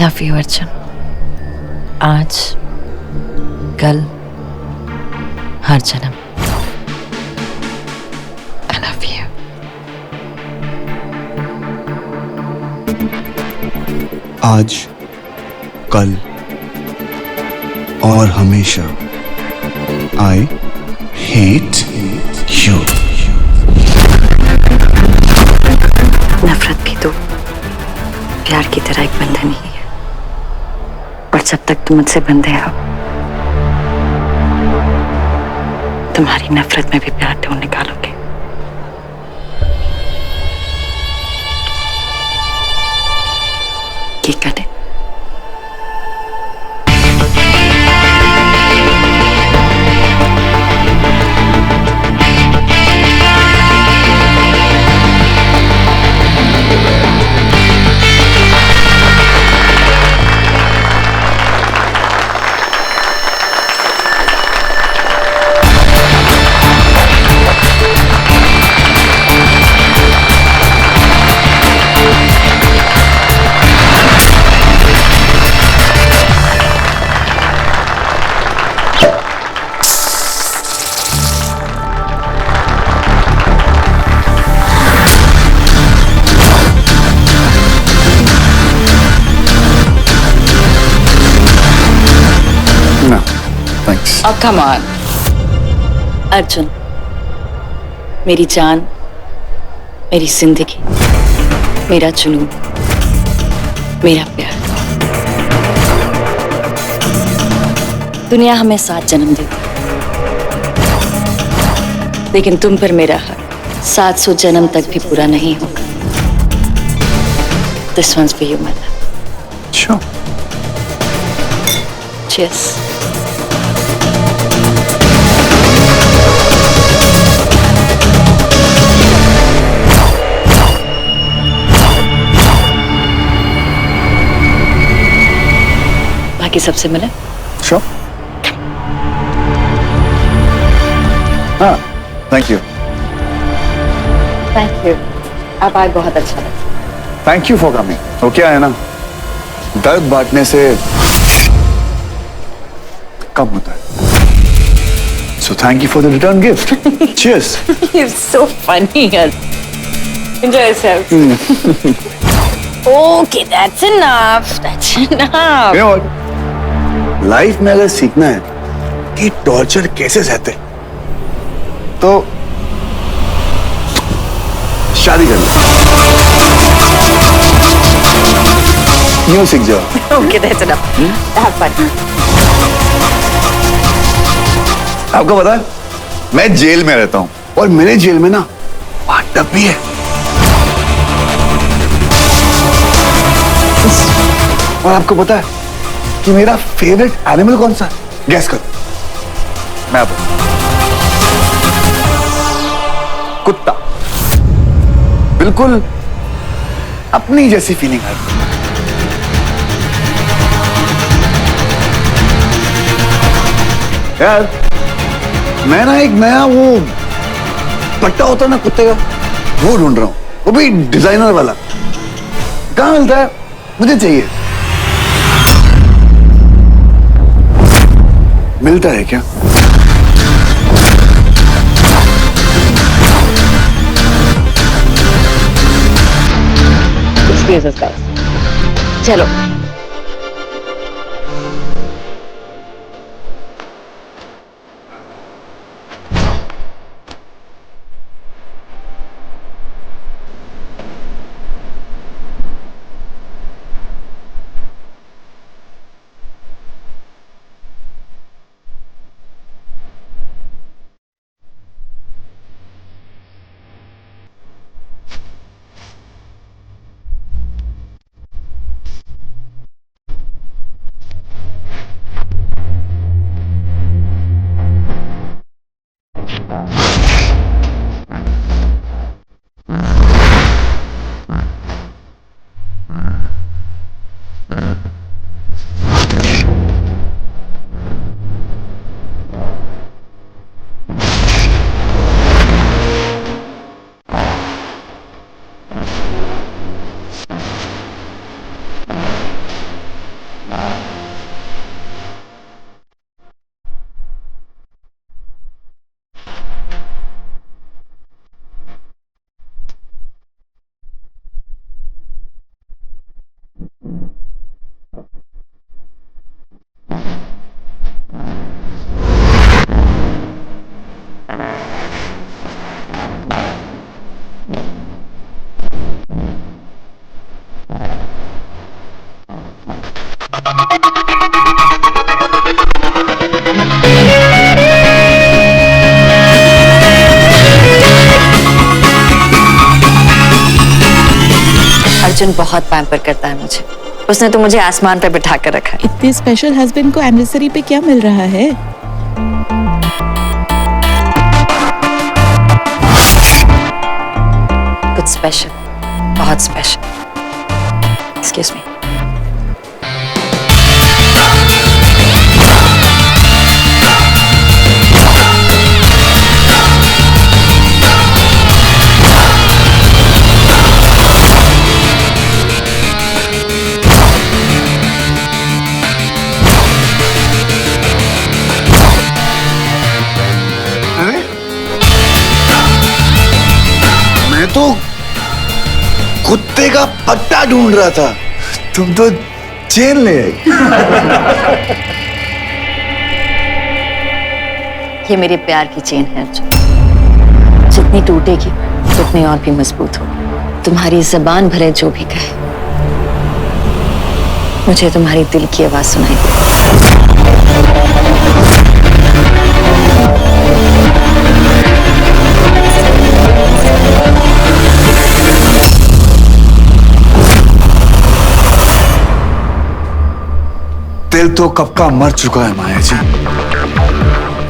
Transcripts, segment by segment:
Love you Arjun. आज, कल, हर जन्म। I love you. आज, कल और हमेशा। I hate you. नफरत भी तो प्यार की तरह एक बंधन ही है, और जब तक तुम मुझसे बंधे हो, तुम्हारी नफरत में भी प्यार ढूंढ निकालोगे। ये करे। Oh, come on. अर्जुन, मेरी जान, मेरी जिंदगी, मेरा जुनून, मेरा प्यार। दुनिया हमें 7 जन्म देती, लेकिन तुम पर मेरा हक 700 जन्म तक भी पूरा नहीं होगा। This one's for you, my love. Sure. Cheers. बाकी सबसे मिले? Sure. हाँ, thank you. Thank you. अब आज बहुत अच्छा लगा। Thank you for coming. वो क्या है ना, दर्द बांटने से कम होता है। So thank you for the return gift. Cheers. You're so funny, yaar. Enjoy yourself. Okay, that's enough. That's enough. You know what? Life में अगर सीखना है कि टॉर्चर कैसे सहते, तो शादी कर लो। यूं सीख जाओ। Okay, that's enough. Have fun. आपको पता है, मैं जेल में रहता हूँ और मेरे जेल में ना बाथटब भी है। और आपको पता है कि मेरा फेवरेट एनिमल कौन सा है? गैस करो। मैं आप कुत्ता। बिल्कुल अपनी जैसी फीलिंग है। यार, मैं ना एक नया वो पट्टा होता है ना कुत्ते का, वो ढूंढ रहा हूँ, वो भी डिजाइनर वाला। कहाँ मिलता है? मुझे चाहिए। मिलता है क्या? Excuse us, guys. चलो। अर्जुन बहुत पैम्पर करता है मुझे। उसने तो मुझे आसमान पे बिठा कर रखा है। इतने स्पेशल हस्बैंड को एनिवर्सरी पे क्या मिल रहा है? कुछ स्पेशल, बहुत स्पेशल। Excuse me. अरे मैं तो कुत्ते का पट्टा ढूंढ रहा था, तुम तो चेन ले आई। ये मेरे प्यार की चेन है अर्जुन। जितनी टूटेगी उतनी और भी मजबूत हो। तुम्हारी जबान भले जो भी कहे, मुझे तुम्हारी दिल की आवाज सुनाई दे। दिल तो कब का मर चुका है माया जी।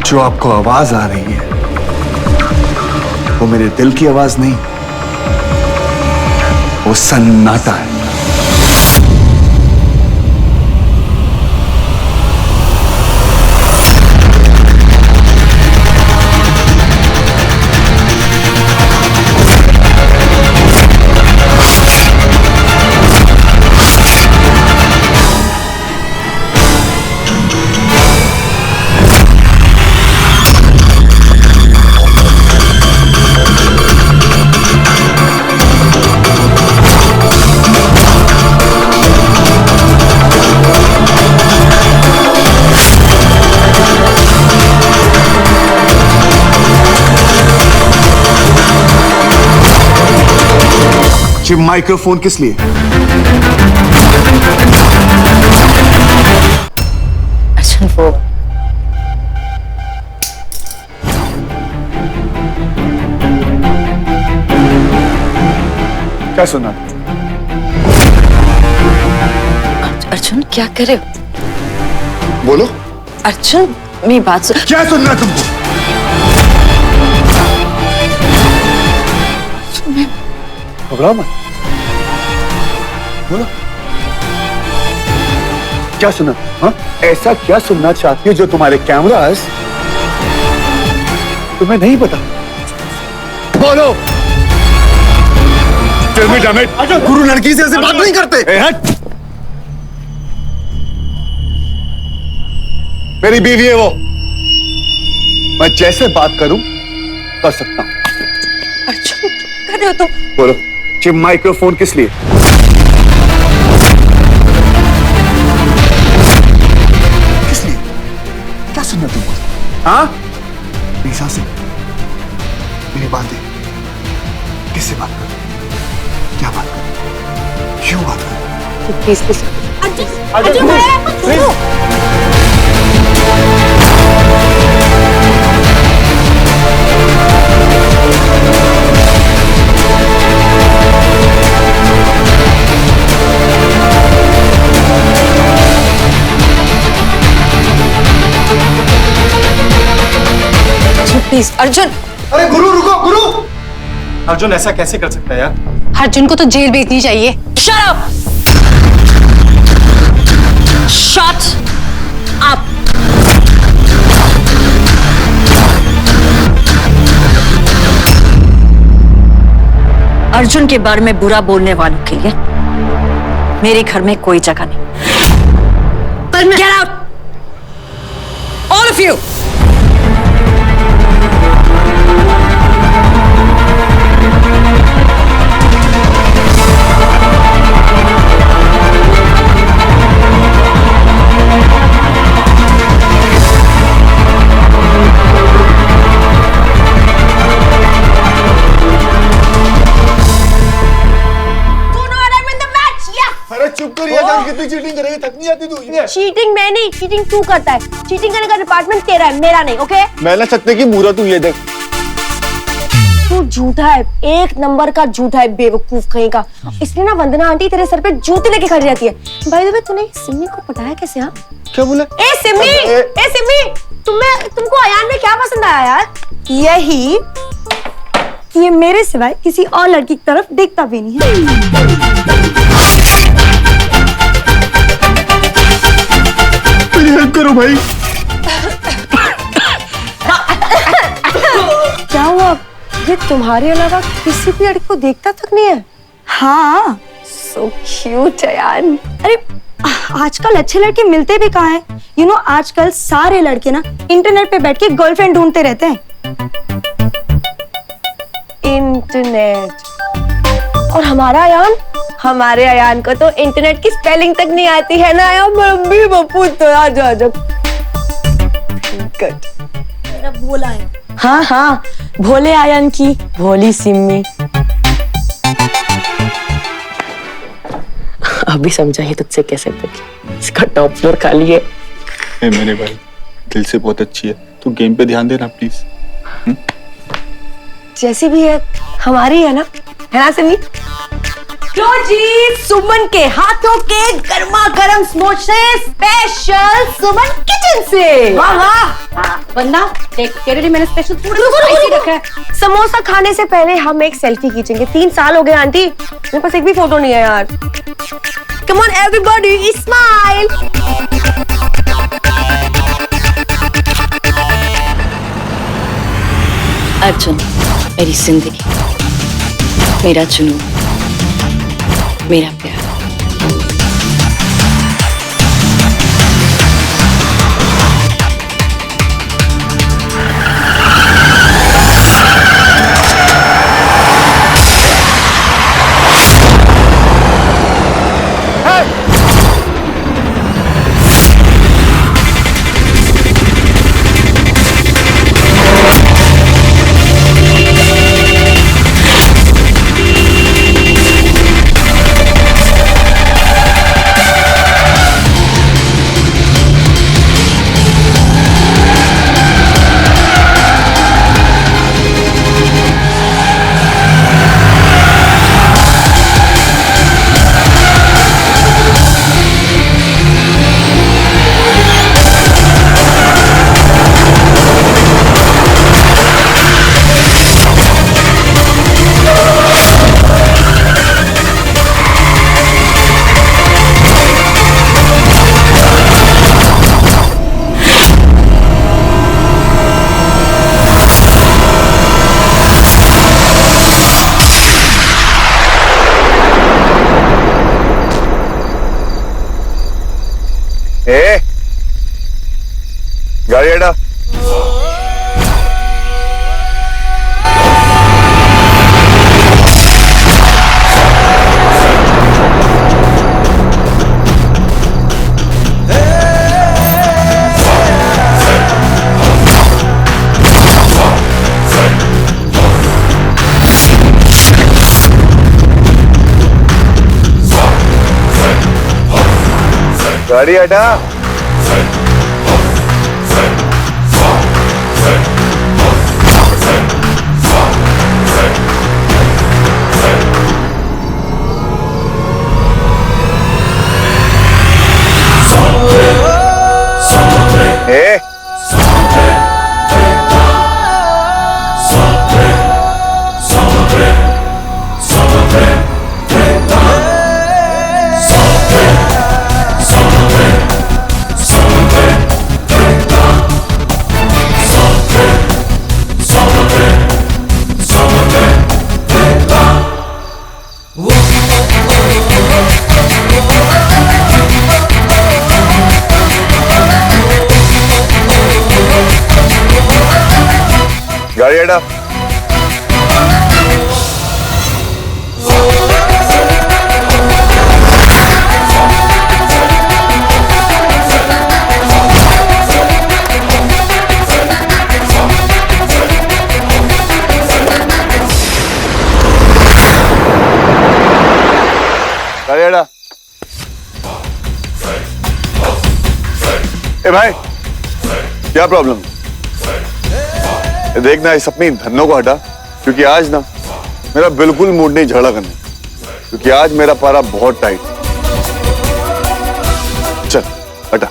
जो आपको आवाज आ रही है वो मेरे दिल की आवाज नहीं, वो सन्नाटा है। ये माइक्रोफोन किस लिए? अर्जुन वो क्या सुना? अर्जुन क्या कर रहे हो? बोलो। अर्जुन मेरी बात सुन। क्या सुनना तुमको? घबराओ मत, बोलो क्या सुना? हाँ, ऐसा क्या सुनना चाहती हो जो तुम्हारे कैमरास तुम्हें नहीं पता? बोलो। गुरु लड़की से ऐसे बात नहीं करते। हट। मेरी बीवी है वो, मैं जैसे बात करूं कर सकता हूं। अर्जुन क्या कर रहे हो तुम? बोलो, ये माइक्रोफोन किस लिए? किस लिए? क्या सुनना तुमको? हाँ? मेरी सांसें, मेरी बातें, किससे बात कर? क्या बात कर? क्यों बात कर? Please please. Arjun please Arjun. अरे गुरु रुको, गुरु। अर्जुन ऐसा कैसे कर सकता है यार? अर्जुन को तो जेल भेजनी चाहिए। Shut up! Shut up! Arjun के बारे में बुरा बोलने वालों के लिए मेरे घर में कोई जगह नहीं। पर मैं Get out! All of you! चुप कर यार, कितनी चीटिंग करेगी? थक नहीं जाती तू? चीटिंग मैं नहीं, चीटिंग तू करता है। चीटिंग करने का डिपार्टमेंट तेरा है, मेरा नहीं। ओके? मैं ना सत्य की मूरत हूँ, ये देख। तू झूठा है, एक नंबर का झूठा है, बेवकूफ कहीं का। इसलिए ना वंदना आंटी तेरे सर पे जूते लेके खड़ी रहती है। भाई द वे तूने सिम्मी को पटाया कैसे? हाँ क्या बोले? ए सिम्मी, तुमको अयान में क्या पसंद आया यार? यही कि ये मेरे सिवाय किसी और लड़की की तरफ देखता भी नहीं है। हेल्प करो भाई। क्या हुआ? ये तुम्हारे अलावा किसी भी लड़की को देखता तक नहीं है? हाँ, सो क्यूट है यार। अरे आजकल अच्छे लड़के मिलते भी कहाँ हैं? यू नो आजकल सारे लड़के ना इंटरनेट पे बैठ के गर्लफ्रेंड ढूंढते रहते हैं। इंटरनेट। और हमारे अयान को तो इंटरनेट की स्पेलिंग तक नहीं आती है ना यार। मम्मी बप्पू तो आजा। भोला है। हाँ, भोले आयन की भोली सिम्मी। अभी समझा ये तुझसे कैसे बची। इसका टॉप फ्लोर खाली है। मेरे भाई दिल से बहुत अच्छी है, तू गेम पे ध्यान देना प्लीज। जैसी भी है हमारी है ना सिम्मी? लो जी, सुमन के हाथों के गर्मा गर्म समोसे स्पेशल सुमन किचन से। वाह बंदा, तेरे लिए मैंने स्पेशल स्पाइसी रखा है। समोसा खाने से पहले हम एक सेल्फी खींचेंगे। 3 साल हो गए आंटी, मेरे पास एक भी फोटो नहीं है यार। Come on everybody, smile. Arjun मेरी जिंदगी, मेरा जुनून, मेरा प्यार। गाड़ी हटा। गाड़ी हटा। गाड़ी हटा। गाड़ी हटा। ए भाई, क्या प्रॉब्लम? देखना इस अपनी धन्नों को हटा, क्योंकि आज ना मेरा बिल्कुल मूड नहीं झगड़ा करने, क्योंकि आज मेरा पारा बहुत टाइट। चल हटा।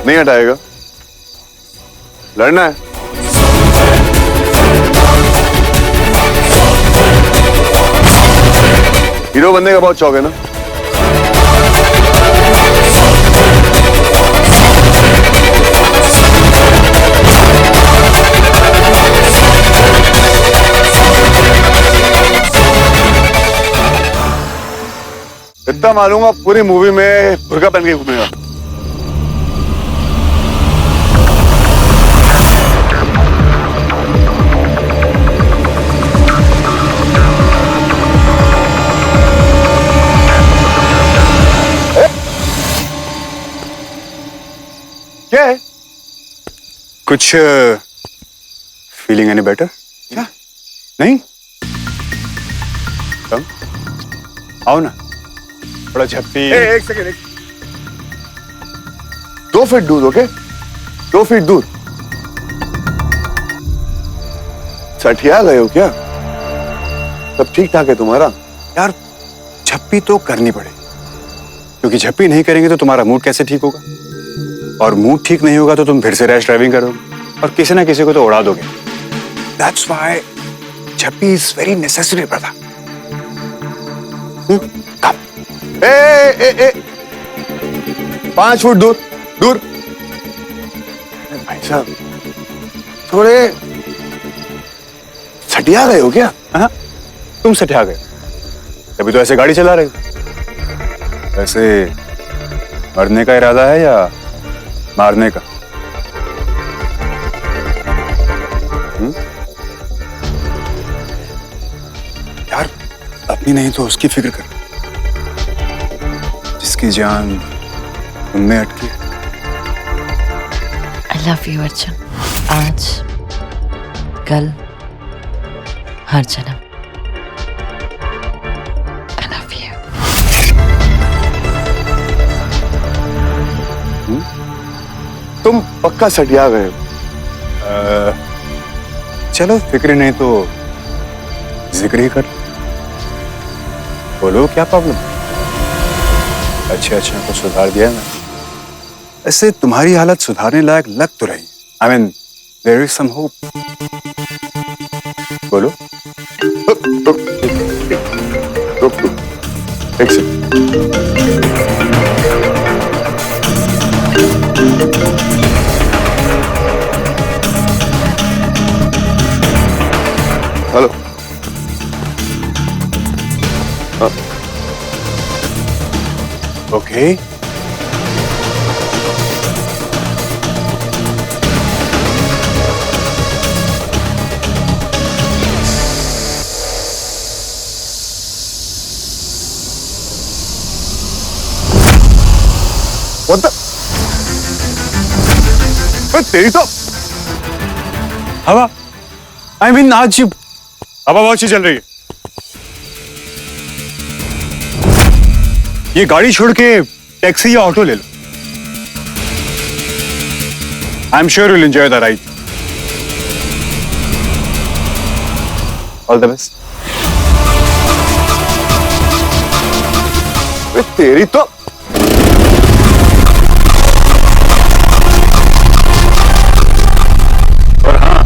नहीं हटाएगा? लड़ना है? हीरो बनने का बहुत शौक है ना? इतना मालूंगा पूरी मूवी में बुर्का पहन के घूमेगा। क्या है? कुछ फीलिंग एनी बेटर? क्या? नहीं? कम आओ ना, थोड़ा झप्पी। एक सेकेंड। 2 फीट दूर, ओके? 2 फीट दूर। सठिया गए हो क्या? सब ठीक ठाक है तुम्हारा? यार झप्पी तो करनी पड़ेगी, क्योंकि झप्पी नहीं करेंगे तो तुम्हारा मूड कैसे ठीक होगा, और मूड ठीक नहीं होगा तो तुम फिर से रैश ड्राइविंग करोगे और किसी ना किसी को तो उड़ा दोगे। That's why झप्पी is very necessary, brother. Come. A 5 foot दूर दूर। भाई साहब थोड़े सटिया गए हो क्या? हाँ, तुम सठिया गए, तभी तो ऐसे गाड़ी चला रहे हो। वैसे मरने का इरादा है या मारने का? यार अपनी नहीं तो उसकी फिक्र कर, जिसकी जान तुम में अटकी है। आई लव यू अर्जुन, आज कल हर जन्म। I love you. तुम पक्का सटिया गए हो? चलो फिक्र नहीं तो जिक्र ही कर। बोलो क्या प्रॉब्लम? अच्छे को सुधार दिया मैं। ऐसे तुम्हारी हालत सुधारने लायक लग तो रही। I mean there is some hope. बोलो। रुक एक second. Hello. Okay What the? तेरी तो हवा, आई मीन आज हवा बहुत अच्छी चल रही है। ये गाड़ी छोड़ के टैक्सी या ऑटो ले लो। I am sure you will enjoy the ride. All the best. तेरी तो और हाँ,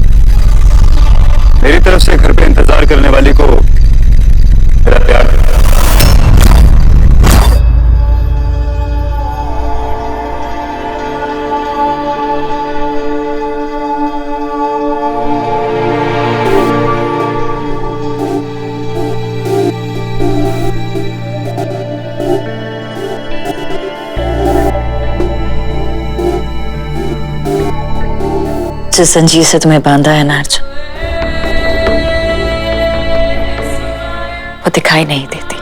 मेरी तरफ से घर पे इंतजार करने वाली को मेरा प्यार। जिस जंजीर से तुम्हें बांधा है ना अर्जुन, वो दिखाई नहीं देती।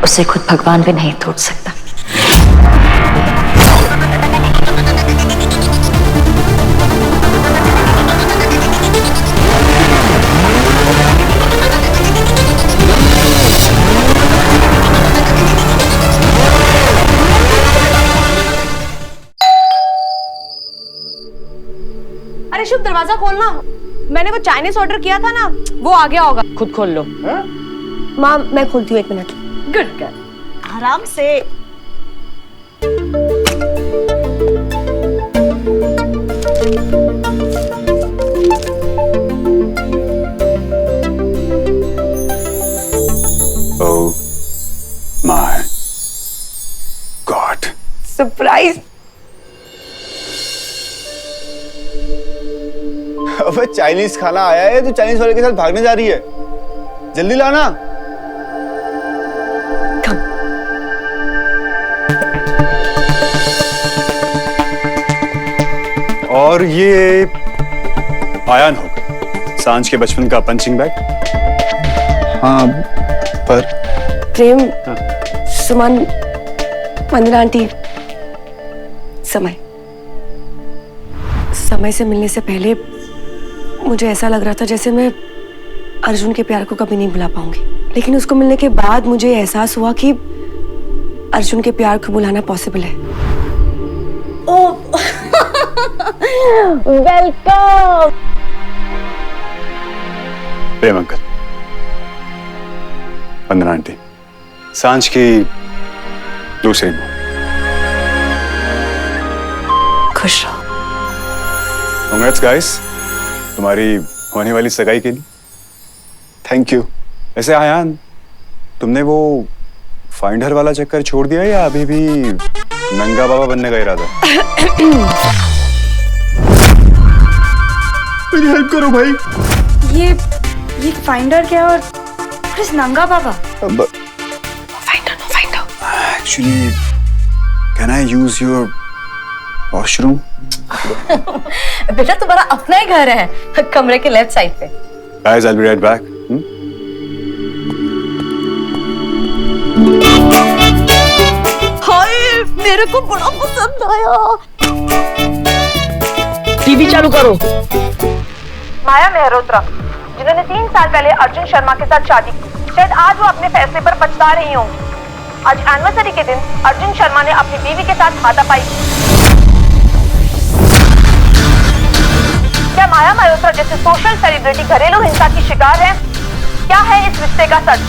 उसे खुद भगवान भी नहीं तोड़ सकता। दरवाजा खोलना। मैंने वो चाइनीज ऑर्डर किया था ना, वो आ गया होगा। खुद खोल लो। माँ मैं खोलती हूँ, 1 मिनट। गुड गर्ल, आराम से। Oh my God. सरप्राइज। अबे चाइनीज खाना आया है तो चाइनीज वाले के साथ भागने जा रही है, जल्दी लाना। और ये आयान होगा, सांझ के बचपन का पंचिंग बैग। हाँ पर प्रेम, सुमन, वंदना आंटी, समय से मिलने से पहले मुझे ऐसा लग रहा था जैसे मैं अर्जुन के प्यार को कभी नहीं भुला पाऊंगी, लेकिन उसको मिलने के बाद मुझे एहसास हुआ कि अर्जुन के प्यार को भुलाना पॉसिबल है। वेलकम। प्रेम अंकल, वंदना आंटी, सांझ की दूसरी माँ। खुश रहो। कांग्रेट्स गाइस, तुम्हारी होने वाली सगाई के लिए। Thank you. वैसे आयान, तुमने वो फाइंडर वाला चक्कर छोड़ दिया या अभी भी नंगा बाबा बनने का इरादा? मेरी हेल्प करो भाई। ये फाइंडर क्या और इस नंगा बाबा? Actually, can I use your washroom? बेटा तुम्हारा अपना ही घर है, कमरे के लेफ्ट साइड पे। Guys, I'll be right back. हाय, मेरे को बड़ा पसंद आया। टीवी चालू करो। माया मेहरोत्रा, जिन्होंने 3 साल पहले अर्जुन शर्मा के साथ शादी की, शायद आज वो अपने फैसले पर पछता रही होंगी। आज एनिवर्सरी के दिन अर्जुन शर्मा ने अपनी बीवी के साथ हाथापाई की। क्या माया मल्होत्रा जैसे सोशल सेलिब्रिटी घरेलू हिंसा की शिकार है? क्या है इस रिश्ते का सच?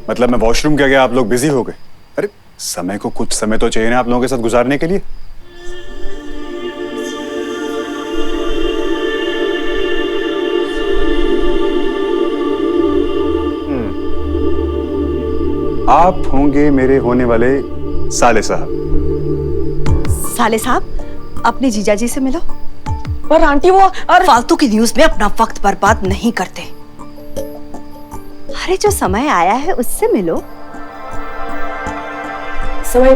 मतलब मैं वॉशरूम क्या गया, आप लोग बिजी हो गए? अरे समय को कुछ समय तो चाहिए ना आप लोगों के साथ गुजारने के लिए। आप होंगे मेरे होने वाले साले साहब। साले साहब, अपने जीजाजी से मिलो। और आंटी वो और फालतू की न्यूज में अपना वक्त बर्बाद नहीं करते। अरे जो समय आया है उससे मिलो। समय,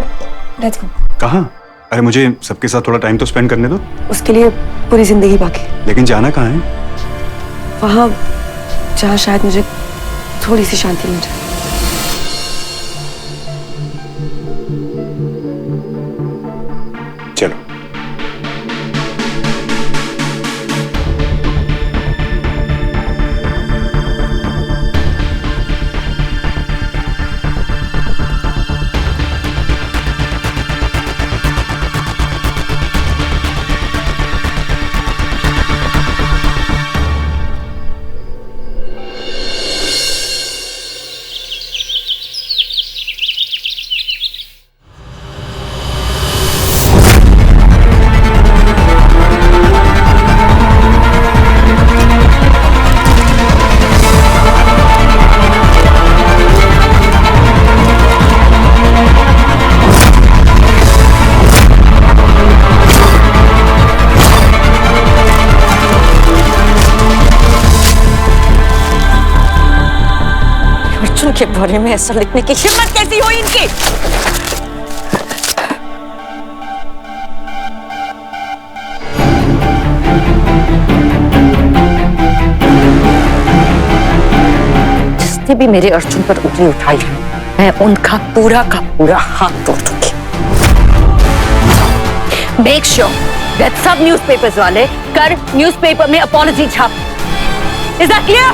लेट्स गो। कहाँ? अरे मुझे सबके साथ थोड़ा टाइम तो स्पेंड करने दो। उसके लिए पूरी जिंदगी बाकी। लेकिन जाना कहाँ है? वहां जहाँ शायद मुझे थोड़ी सी शांति मिल जाए। चलो। के बारे में ऐसा लिखने की हिम्मत कैसी हुई इनकी? जिस जितने भी मेरे अर्जुन पर उंगली उठाई है, मैं उनका पूरा का पूरा हाथ तोड़ दूंगी। मेक श्योर दैट सब न्यूज़पेपर्स वाले कर न्यूज़पेपर में अपॉलॉजी छाप। Is that clear?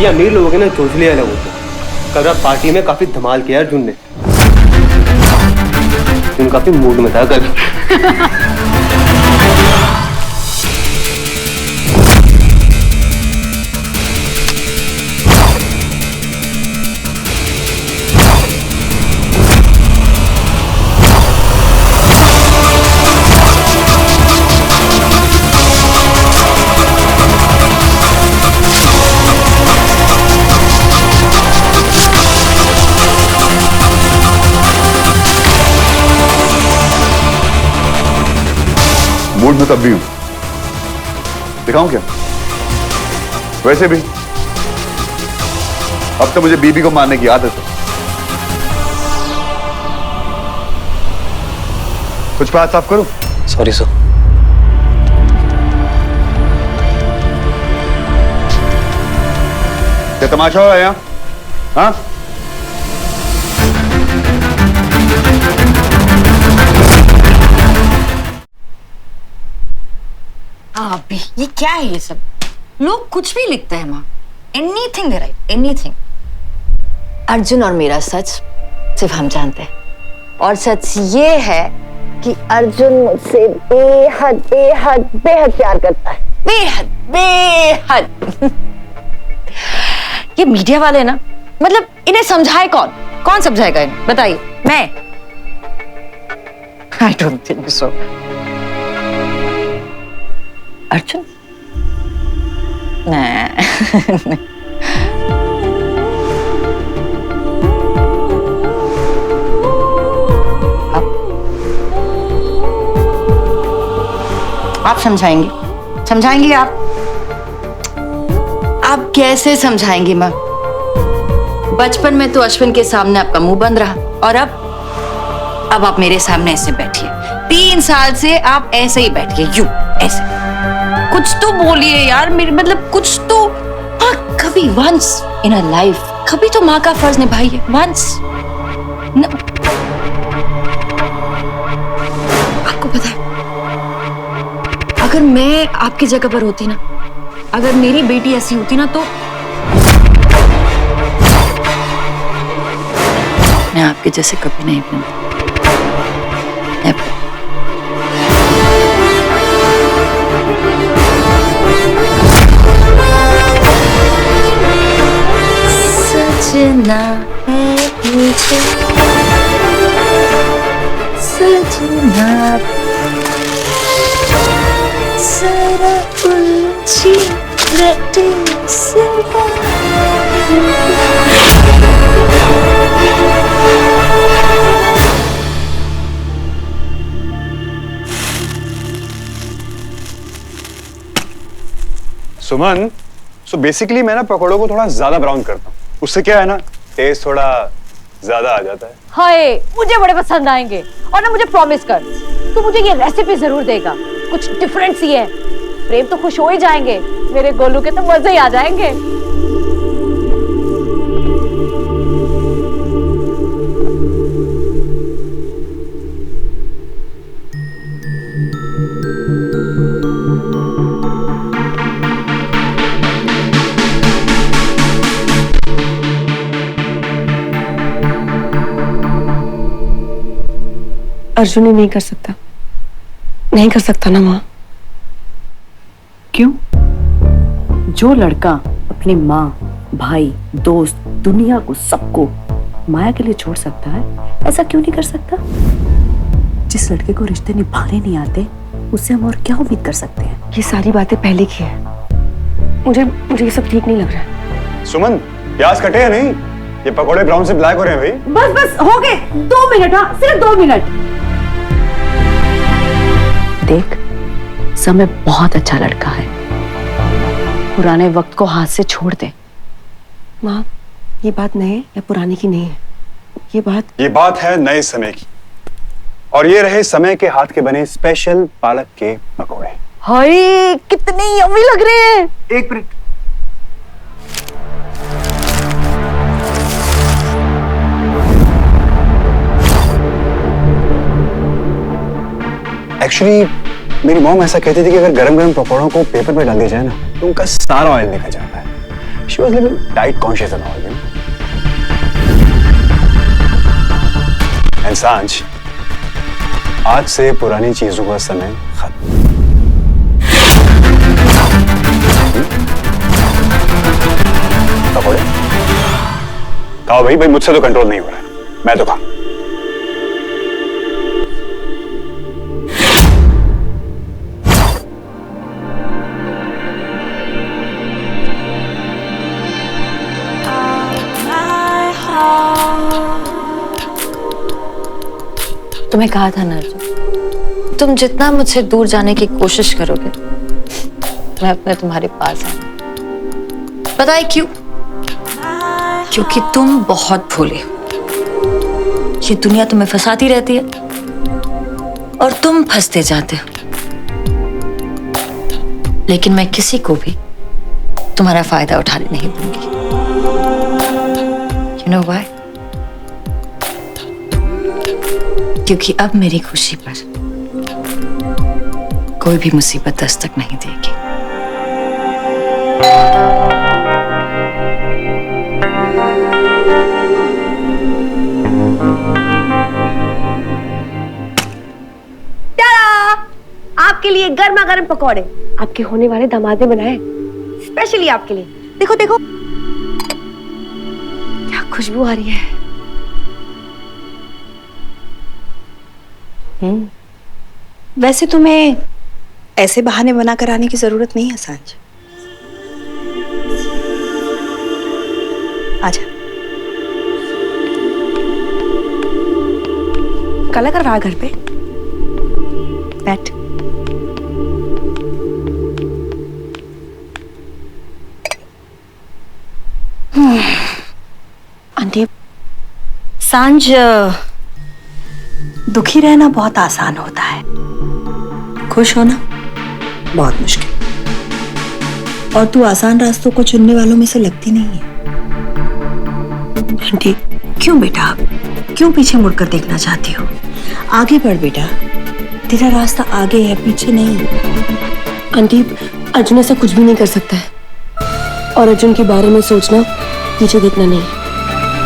ये अमीर लोगों के ना चौचले अलग होते हैं। कल रात पार्टी में काफी धमाल किया अर्जुन ने। अर्जुन काफी मूड में था कल। मूड में तब भी हूं। दिखाऊं क्या? वैसे भी अब तो मुझे बीबी को मारने की आदत है। कुछ बात साफ करूं? Sorry sir. क्या तमाशा हो रहा है यहाँ? हाँ? अभी ये क्या है? ये सब लोग कुछ भी लिखते हैं माँ। Anything they right, anything. Arjun और मेरा सच सिर्फ हम जानते हैं, और सच ये है कि अर्जुन मुझसे बेहद बेहद बेहद प्यार करता है। बेहद बेहद। ये मीडिया वाले ना, मतलब इन्हें समझाए कौन? कौन समझाएगा इन्हें? बताइए। मैं? I don't think so. Arjun? नहीं। आप समझाएंगे आप कैसे समझाएंगी माँ? बचपन में तो अश्विन के सामने आपका मुंह बंद रहा, और अब आप मेरे सामने ऐसे बैठिए। 3 साल से आप ऐसे ही बैठिए, यूं ऐसे। कुछ तो बोलिए यार, मेरे मतलब कुछ तो। हाँ, कभी वंस इन अ लाइफ कभी तो माँ का फर्ज निभाइए, वंस। आपको पता है, अगर मैं आपकी जगह पर होती ना, अगर मेरी बेटी ऐसी होती ना, तो मैं आपके जैसे कभी नहीं बनती। सजना है मुझे, सजना जरा उलझी रटे सिवा। सुमन, सो बेसिकली मैं ना पकौड़ों को थोड़ा ज्यादा ब्राउन करता हूँ। उससे क्या है ना, टेस्ट थोड़ा ज्यादा आ जाता है। हाय, मुझे बड़े पसंद आएंगे। और ना मुझे प्रॉमिस कर, तू मुझे ये रेसिपी जरूर देगा। कुछ डिफरेंट सी है। प्रेम तो खुश हो ही जाएंगे, मेरे गोलू के तो मजे ही आ जाएंगे। अर्जुन ही नहीं कर सकता ना माँ। क्यों? जो लड़का अपनी माँ, भाई, दोस्त, दुनिया को, सबको माया के लिए छोड़ सकता है, ऐसा क्यों नहीं कर सकता? जिस लड़के को रिश्ते निभाने नहीं आते, उससे हम और क्या उम्मीद कर सकते हैं? ये सारी बातें पहले की है। मुझे ये सब ठीक नहीं लग रहा है। सुमन, प्याज कटे हैं नहीं? ये पकोड़े ब्राउन से ब्लैक हो रहे हैं भाई। बस हो गए 2 मिनट। हाँ, सिर्फ 2 मिनट। देख, समय बहुत अच्छा लड़का है, पुराने वक्त को हाथ से छोड़ दे। माँ, ये बात नए या पुराने की नहीं है, ये बात है नए समय की। और ये रहे समय के हाथ के बने स्पेशल पालक के पकोड़े। हाय, कितने यम्मी लग रहे हैं। एक मिनट। एक्चुअली मेरी मॉम ऐसा कहती थी कि अगर गरम गरम पकौड़ों को पेपर पे डाल दिया जाए ना तो उनका सारा ऑयल निकल जाता है। She was living diet conscious and all, and सांझ, आज से पुरानी चीजों का समय खत्म। पकौड़े खाओ भाई, मुझसे तो कंट्रोल नहीं हो रहा, मैं तो खाऊं। तुम्हें कहा था ना अर्जुन, तुम जितना मुझसे दूर जाने की कोशिश करोगे मैं अपने तुम्हारे पास आऊंगी। पता है क्यों? क्योंकि तुम बहुत भोले हो। ये दुनिया तुम्हें फंसाती रहती है और तुम फंसते जाते हो, लेकिन मैं किसी को भी तुम्हारा फायदा उठाने नहीं दूंगी। You know why? क्योंकि अब मेरी खुशी पर कोई भी मुसीबत दस्तक नहीं देगी। आपके लिए गर्मा गर्म पकौड़े आपके होने वाले दामाद ने बनाए स्पेशली आपके लिए। देखो देखो क्या खुशबू आ रही है। वैसे तुम्हें ऐसे बहाने बनाकर आने की जरूरत नहीं है सांझ। आजा। काला कर रहा घर पे, बैठ। आंटी, सांझ दुखी रहना बहुत आसान होता है, खुश होना बहुत मुश्किल। और तू आसान रास्तों को चुनने वालों में से लगती नहीं है। आंटी, क्यों बेटा, क्यों पीछे मुड़कर देखना चाहती हो? आगे बढ़ बेटा, तेरा रास्ता आगे है, पीछे नहीं। आंटी, अर्जुन ऐसा कुछ भी नहीं कर सकता है और अर्जुन के बारे में सोचना पीछे देखना नहीं।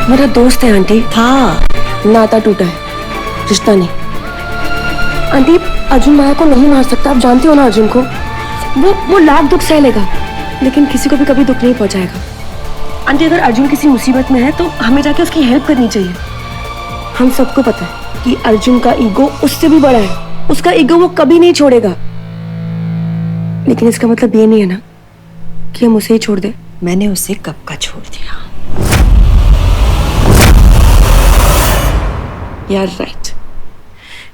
मेरा दोस्त है आंटी। हाँ, नाता टूटा है, रिश्ता नहीं। आंटी, अर्जुन माया को नहीं मार सकता, आप जानती हो ना अर्जुन को। वो लाख दुख सह लेगा लेकिन किसी को भी कभी दुख नहीं पहुंचाएगा। आंटी, अगर अर्जुन किसी मुसीबत में है तो हमें जाके उसकी हेल्प करनी चाहिए। हम सबको पता है कि अर्जुन का ईगो उससे भी बड़ा है, उसका ईगो वो कभी नहीं छोड़ेगा। लेकिन इसका मतलब ये नहीं है ना कि हम उसे ही छोड़ दे। मैंने उसे कब का छोड़ दिया। यार राइट,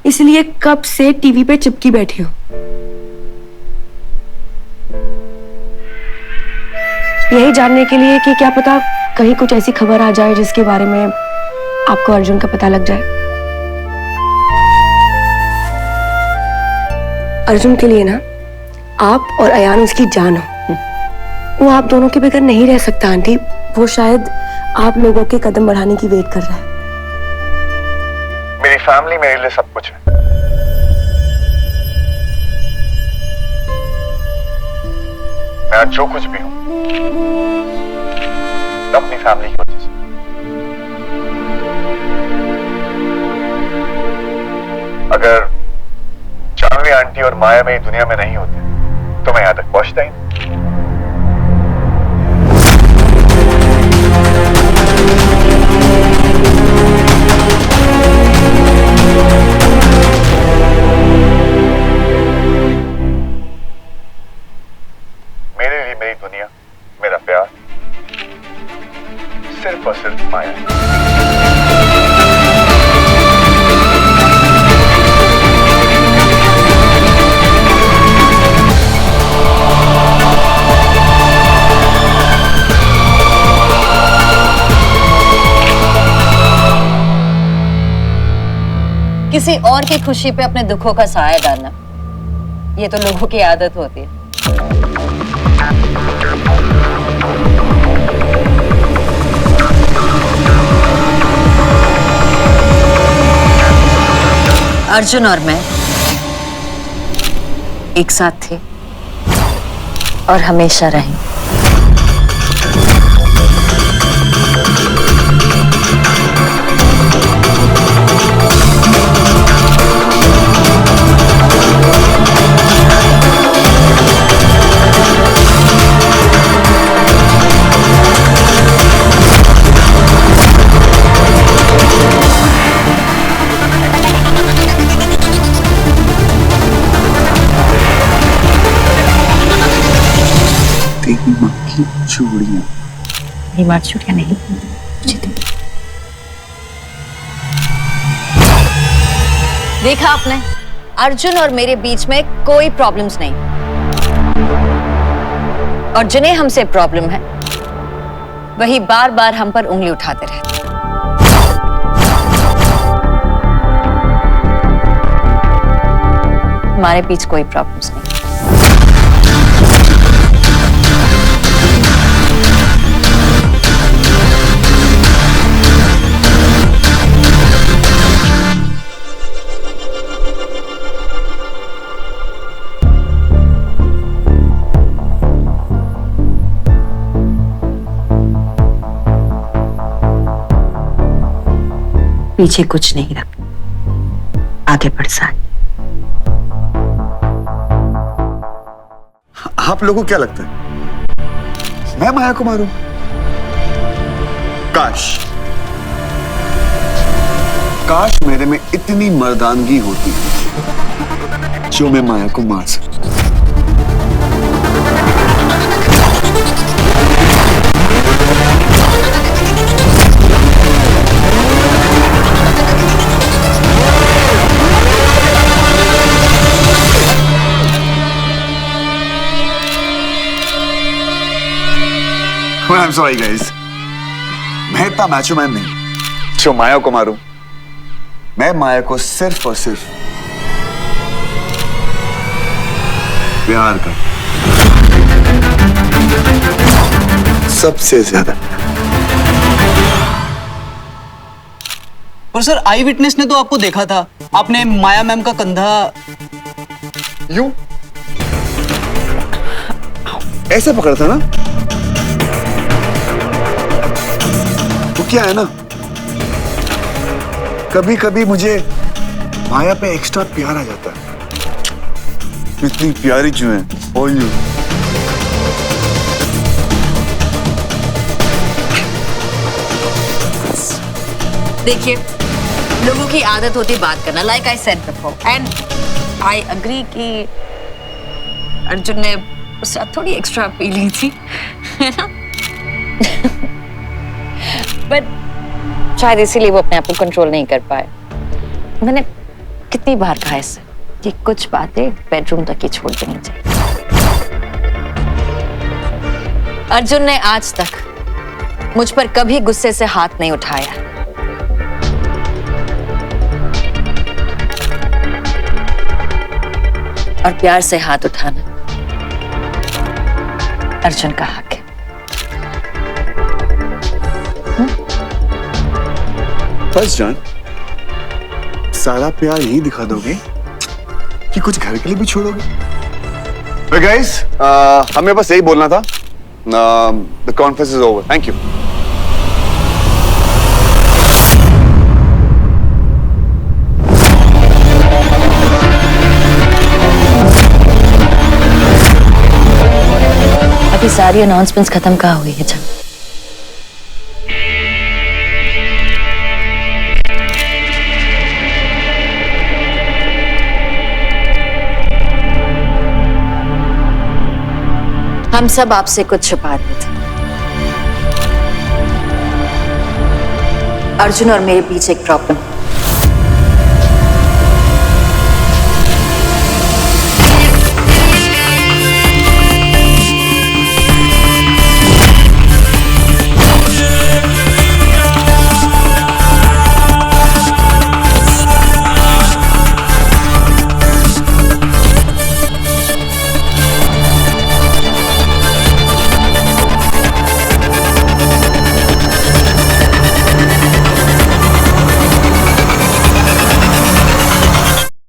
इसलिए कब से टीवी पे चिपकी बैठी हो। यही जानने के लिए कि क्या पता कहीं कुछ ऐसी खबर आ जाए जिसके बारे में आपको अर्जुन का पता लग जाए। अर्जुन के लिए ना आप और अयान उसकी जान हो। वो आप दोनों के बगैर नहीं रह सकता आंटी। वो शायद आप लोगों के कदम बढ़ाने की वेट कर रहा है। मेरी फैमिली मेरे लिए सब कुछ है। मैं जो कुछ भी हूं अपनी फैमिली की वजह से। अगर जानवी आंटी और माया मेरी दुनिया में नहीं होते तो मैं यहां तक पहुंचता ही नहीं। किसी और की खुशी पे अपने दुखों का साया डालना, ये तो लोगों की आदत होती है। अर्जुन और मैं एक साथ थे और हमेशा रहेंगे। तेरी माँ की चूड़ियां। मेरी माँ चूड़ियां नहीं, मुझे दे। देखा आपने, अर्जुन और मेरे बीच में कोई प्रॉब्लम्स नहीं, और जिन्हें हमसे प्रॉब्लम है वही बार बार हम पर उंगली उठाते रहते। हमारे बीच कोई प्रॉब्लम्स नहीं। पीछे कुछ नहीं रखना, आगे बढ़ सकते। आप लोगों को क्या लगता है मैं माया को मारूं? काश मेरे में इतनी मर्दानगी होती जो मैं माया को मार सकता। I'm sorry guys, मैं इतना मैचो मैन नहीं जो माया को मारूं। मैं माया को सिर्फ और सिर्फ प्यार कर, सबसे ज्यादा। पर सर आई विटनेस ने तो आपको देखा था, आपने माया मैम का कंधा यूं ऐसे पकड़ा था ना। तो क्या है ना, कभी कभी मुझे माया पे एक्स्ट्रा प्यार आ जाता है। इतनी प्यारी क्यों है? और यू देखिए, लोगों की आदत होती बात करना, like I said before, and I agree कि अर्जुन ने उससे थोड़ी एक्स्ट्रा फीलिंग थी, है ना? बट शायद इसीलिए वो अपने आप को कंट्रोल नहीं कर पाए। मैंने कितनी बार कहा इससे कि कुछ बातें बेडरूम तक ही छोड़ देनी चाहिए। अर्जुन ने आज तक मुझ पर कभी गुस्से से हाथ नहीं उठाया। और प्यार से हाथ उठाना अर्जुन का हक है। बस जान, सारा प्यार यही दिखा दोगे कि कुछ घर के लिए भी छोड़ोगे? गाइस, हमें बस यही बोलना था। The conference is over, thank you. अभी सारी अनाउंसमेंट्स खत्म कहाँ हुई है? जब हम सब आपसे कुछ छुपा रहे थे। अर्जुन और मेरे बीच एक problem.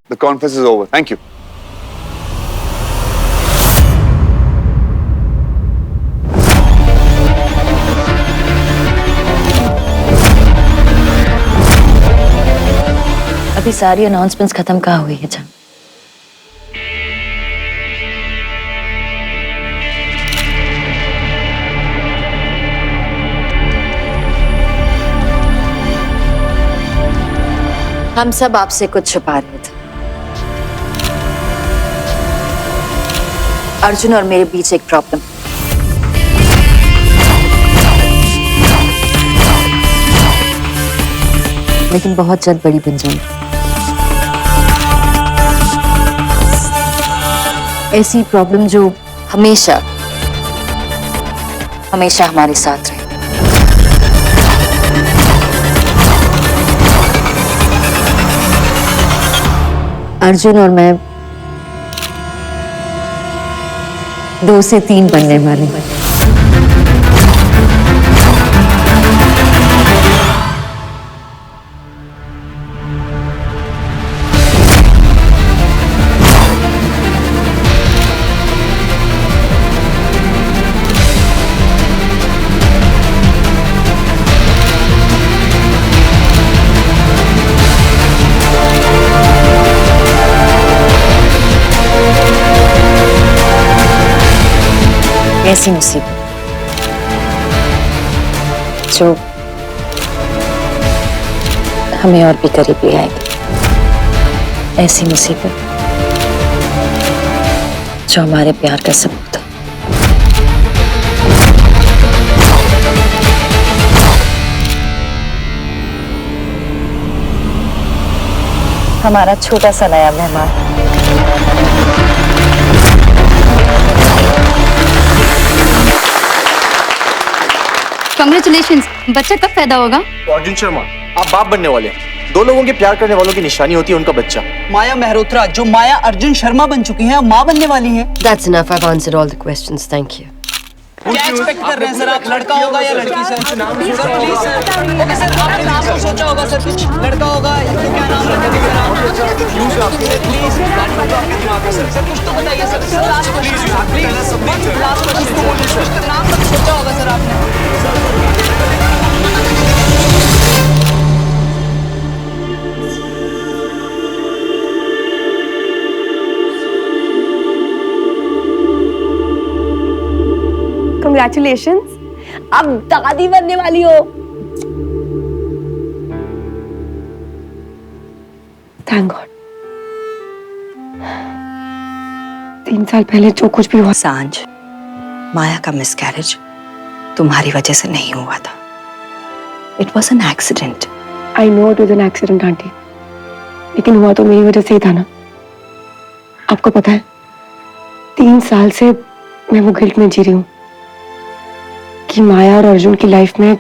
The conference is over. Thank you. अभी सारी अनाउंसमेंट्स खत्म कहाँ हुई है जान? हम सब आपसे कुछ छुपा रहे थे। अर्जुन और मेरे बीच एक प्रॉब्लम। लेकिन बहुत जल्द बड़ी बन जाएगी। ऐसी प्रॉब्लम जो हमेशा हमेशा हमारे साथ रहे। अर्जुन और मैं 2 से 3 बनने वाले हैं। ऐसी मुसीबत जो हमें और भी करीब ले आएगी। ऐसी मुसीबत जो हमारे प्यार का सबूत हो। हमारा छोटा सा नया मेहमान। कांग्रेचुलेशंस, बच्चा कब पैदा होगा? अर्जुन शर्मा, आप बाप बनने वाले हैं। 2 लोगों के प्यार करने वालों की निशानी होती है उनका बच्चा। माया मेहरोत्रा जो माया अर्जुन शर्मा बन चुकी हैं, माँ बनने वाली हैं। That's enough. I've answered all the questions. Thank you. क्या एक्सपेक्ट कर रहे हैं सर आप? लड़का होगा या लड़की sir? Sir please sir. Okay sir, आपने नाम तो सोचा होगा सर, कुछ लड़का होगा या तो क्या नाम रखेंगे सर आप? प्लीज सर कुछ तो बताइए sir. Sir last question please, last question sir. नाम तो सोचा होगा सर आपने। Congratulations. अब दादी बनने वाली हो। Thank God. 3 साल पहले जो कुछ भी हुआ। सांझ, माया का मिसकैरेज तुम्हारी वजह से नहीं हुआ था। It was an accident. I know it was an accident, aunty. लेकिन हुआ तो मेरी वजह से ही था ना। आपको पता है, 3 साल से मैं वो गिल्ट में जी रही हूँ कि माया और अर्जुन की लाइफ में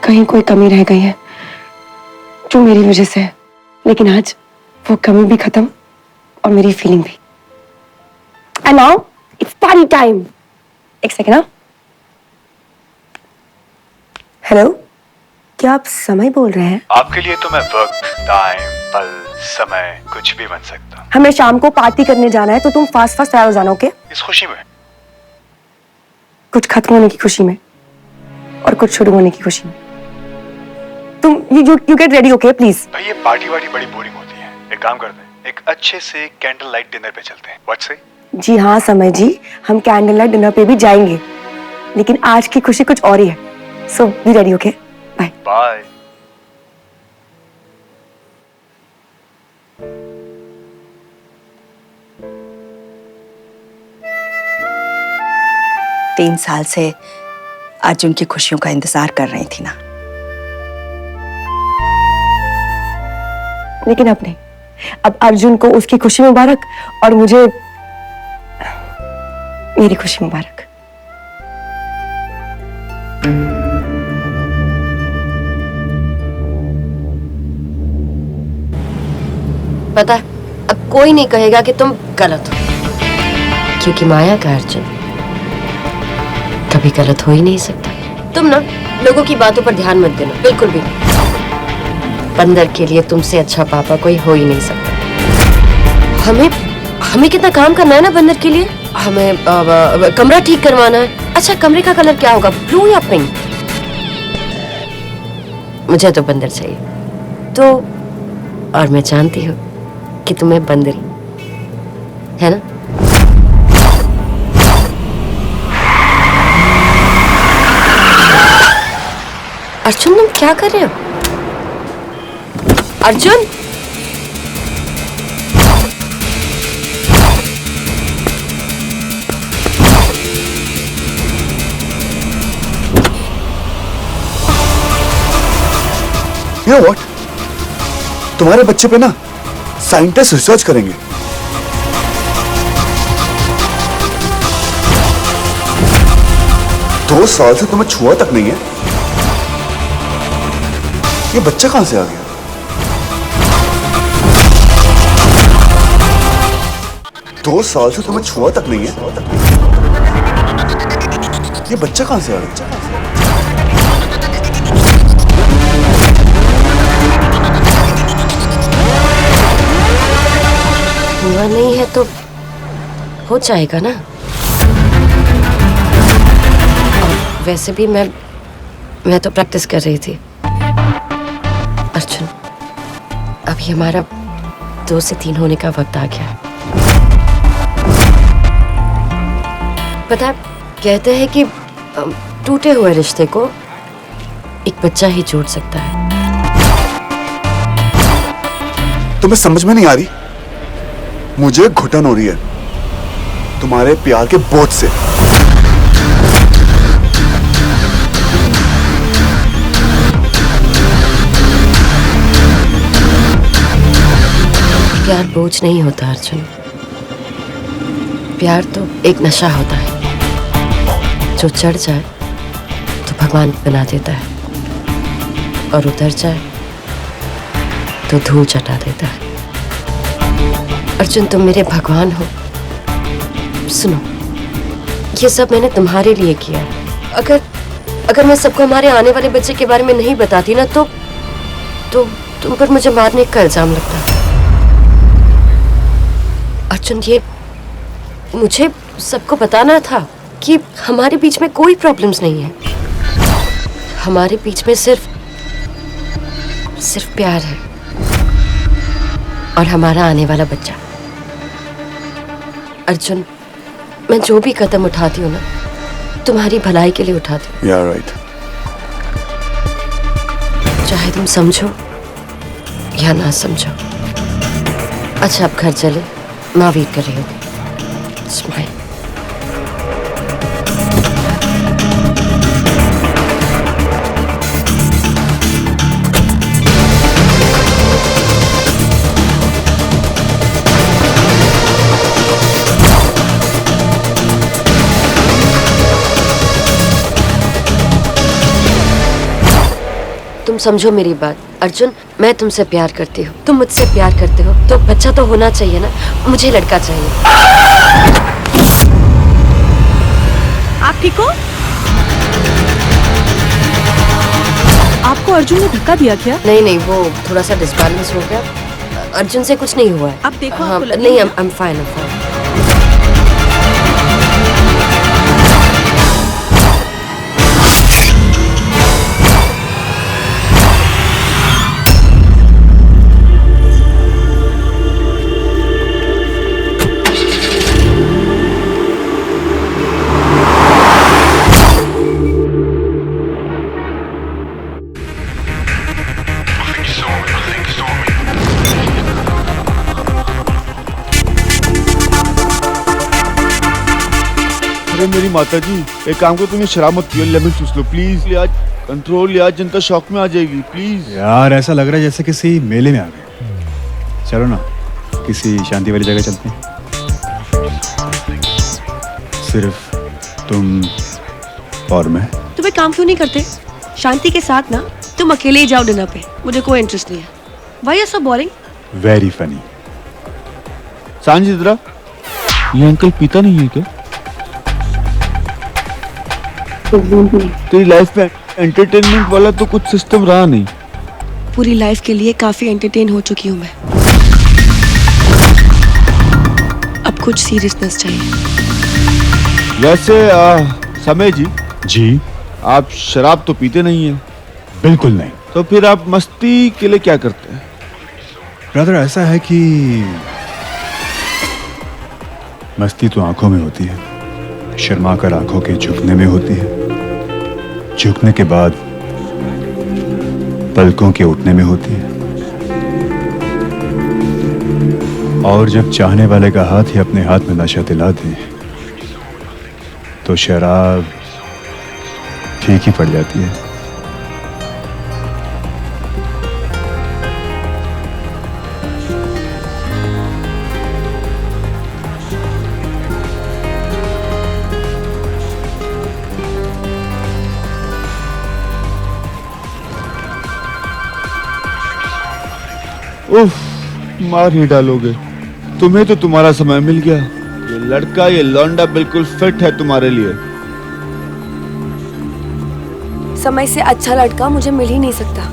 कहीं कोई कमी रह गई है जो मेरी वजह से है। लेकिन आज वो कमी भी खत्म और मेरी फीलिंग भी। And now it's party time. एक सेकेंड। हेलो, क्या आप समय बोल रहे हैं? आपके लिए तो मैं वक्त, टाइम, पल, समय कुछ भी बन सकता हूँ। हमें शाम को पार्टी करने जाना है तो तुम फास्ट फास्ट तैयार हो जाना, ओके? इस खुशी में, कुछ खत्म होने की खुशी में और कुछ शुरू होने की खुशी में। तुम you get ready, okay please? भाई ये पार्टी वार्टी बड़ी बोरिंग होती है। एक काम करते हैं, एक अच्छे से कैंडल लाइट डिनर पे चलते हैं। व्हाट से? जी हाँ समय जी, हम कैंडल लाइट डिनर पे भी जाएंगे, लेकिन आज की खुशी कुछ और ही है। So be ready, okay? Bye bye. तीन साल से अर्जुन की खुशियों का इंतजार कर रही थी ना, लेकिन अब नहीं। अब अर्जुन को उसकी खुशी मुबारक और मुझे मेरी खुशी मुबारक। पता है, अब कोई नहीं कहेगा कि तुम गलत हो, क्योंकि माया का अर्जुन कभी गलत हो ही नहीं सकता। तुम ना लोगों की बातों पर ध्यान मत देना, बिल्कुल भी नहीं। बंदर के लिए तुमसे अच्छा पापा कोई हो ही नहीं सकता। हमें कितना काम करना है ना बंदर के लिए। हमें कमरा ठीक करवाना है। अच्छा, कमरे का कलर क्या होगा, ब्लू या पिंक? मुझे तो बंदर चाहिए। तो और मैं जानती हूँ कि तुम्हें बंदर है ना। अर्जुन, तुम क्या कर रहे हो? Arjun, You know what? तुम्हारे बच्चे पे ना साइंटिस्ट रिसर्च करेंगे। दो साल से तुम्हें छुआ तक नहीं है, ये बच्चा कहां से आ गया? दो साल से तुम्हें छुआ तक नहीं है, ये बच्चा कहां से आ गया? हुआ नहीं है तो हो जाएगा ना। और वैसे भी मैं तो प्रैक्टिस कर रही थी। अर्जुन, अभी हमारा 2 से 3 होने का वक्त आ गया। पता है, कहते हैं कि टूटे हुए रिश्ते को एक बच्चा ही जोड़ सकता है। तुम्हें समझ में नहीं आ रही? मुझे घुटन हो रही है तुम्हारे प्यार के बोझ से। प्यार बोझ नहीं होता अर्जुन। प्यार तो एक नशा होता है, जो चढ़ जाए तो भगवान बना देता है, और उतर जाए तो धूल चटा देता है। अर्जुन, तुम मेरे भगवान हो। सुनो, ये सब मैंने तुम्हारे लिए किया है। अगर मैं सबको हमारे आने वाले बच्चे के बारे में नहीं बताती ना, तो तुम पर मुझे मारने का इल्जाम लगता। अर्जुन, ये मुझे सबको बताना था कि हमारे बीच में कोई प्रॉब्लम्स नहीं है। हमारे बीच में सिर्फ प्यार है और हमारा आने वाला बच्चा। अर्जुन, मैं जो भी कदम उठाती हूँ ना, तुम्हारी भलाई के लिए उठाती हूँ। Yeah, right. चाहे तुम समझो या ना समझो। अच्छा, अब घर चले, माँ वेट कर रही होगी। स्माइल। तुम समझो मेरी बात अर्जुन, मैं तुमसे प्यार करती हूँ, तुम मुझसे प्यार करते हो, तो बच्चा तो होना चाहिए ना। मुझे लड़का चाहिए। आप ठीक हो? आपको अर्जुन ने धक्का दिया क्या? नहीं, वो थोड़ा सा डिसबैलेंस हो गया। अर्जुन से कुछ नहीं हुआ है। आप देखो, हाँ, आपको नहीं, आई एम फाइन। अरे मेरी माता जी, एक काम करो, तुम्हें शराब मत पियो, लेमन चूस लो प्लीज। लिहाज कंट्रोल, लिहाज जनता शौक में आ जाएगी प्लीज। यार ऐसा लग रहा है जैसे किसी मेले में आ गए। चलो ना किसी शांति वाली जगह चलते हैं, सिर्फ तुम और मैं। तुम एक काम क्यों नहीं करते, शांति के साथ ना तुम अकेले ही जाओ डिनर पे, मुझे कोई इंटरेस्ट नहीं है। Why are you so boring? Very funny. सांझ इधर, ये अंकल पीता नहीं है क्या? तेरी लाइफ में एंटरटेनमेंट वाला तो कुछ सिस्टम रहा नहीं। पूरी लाइफ के लिए काफी एंटरटेन हो चुकी हूँ मैं, अब कुछ सीरियसनेस चाहिए। वैसे समय जी, जी आप शराब तो पीते नहीं है, बिल्कुल नहीं। तो फिर आप मस्ती के लिए क्या करते हैं? ब्रदर ऐसा है कि मस्ती तो आंखों में होती है, शर्मा कर आंखों के झुकने में होती है, झुकने के बाद पलकों के उठने में होती है, और जब चाहने वाले का हाथ ही अपने हाथ में नशा दिला दे तो शराब ठीक ही पड़ जाती है। उफ, मार ही डालोगे। तुम्हें तो तुम्हारा समय मिल गया, ये लड़का, ये लौंडा बिल्कुल फिट है तुम्हारे लिए। समय से अच्छा लड़का मुझे मिल ही नहीं सकता।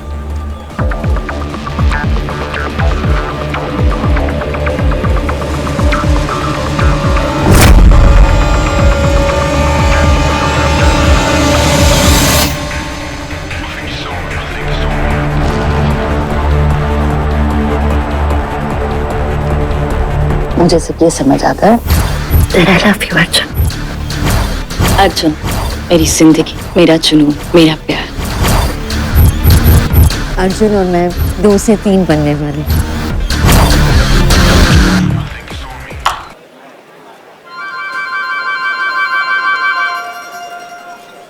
मुझे सिर्फ ये समझ आता है I love you, Arjun. Arjun मेरी जिंदगी, मेरा जुनून, मेरा प्यार। अर्जुन और मैं 2 से 3 बनने वाले।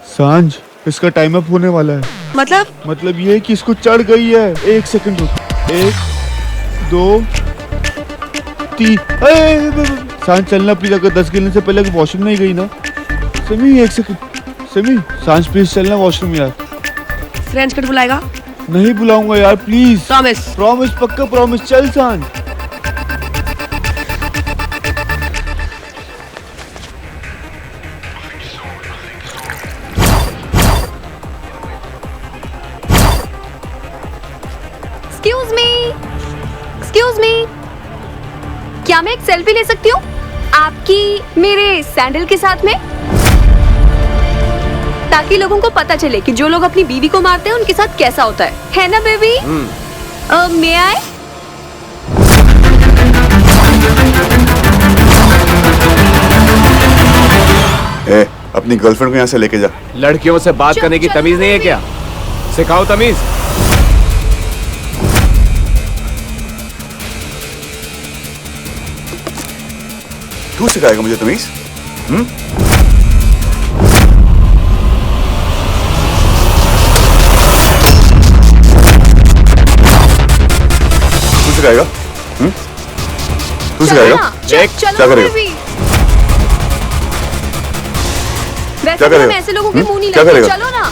सांझ, इसका टाइम अप होने वाला है। मतलब ये कि इसको चढ़ गई है। 1 सेकंड रुक, 1 2 3। सांझ चलना प्लीज, अगर 10 गिनने से पहले वॉशरूम नहीं गई ना। समी 1 सेकंड, समी सांझ प्लीज चलना वॉशरूम यार। फ्रेंड्स कट बुलाएगा? नहीं बुलाऊंगा यार प्लीज। प्रॉमिस? प्रॉमिस, पक्का प्रॉमिस। चल सांझ। एक्सक्यूज मी, क्या मैं एक सेल्फी ले सकती हूँ आपकी मेरे सैंडल के साथ में, ताकि लोगों को पता चले कि जो लोग अपनी बीवी को मारते हैं उनके साथ कैसा होता है ना बेबी? मे आई? अपनी गर्लफ्रेंड को यहाँ से लेके जा। लड़कियों से बात करने की तमीज नहीं है क्या? सिखाओ तमीज। तू सिखाएगा मुझे तमीज? तू सिखाएगा? तू सिखाएगा? क्या करेगा? वैसे तो हम ऐसे लोगों के मुंह नहीं क्या लगते, करेगा? चलो ना।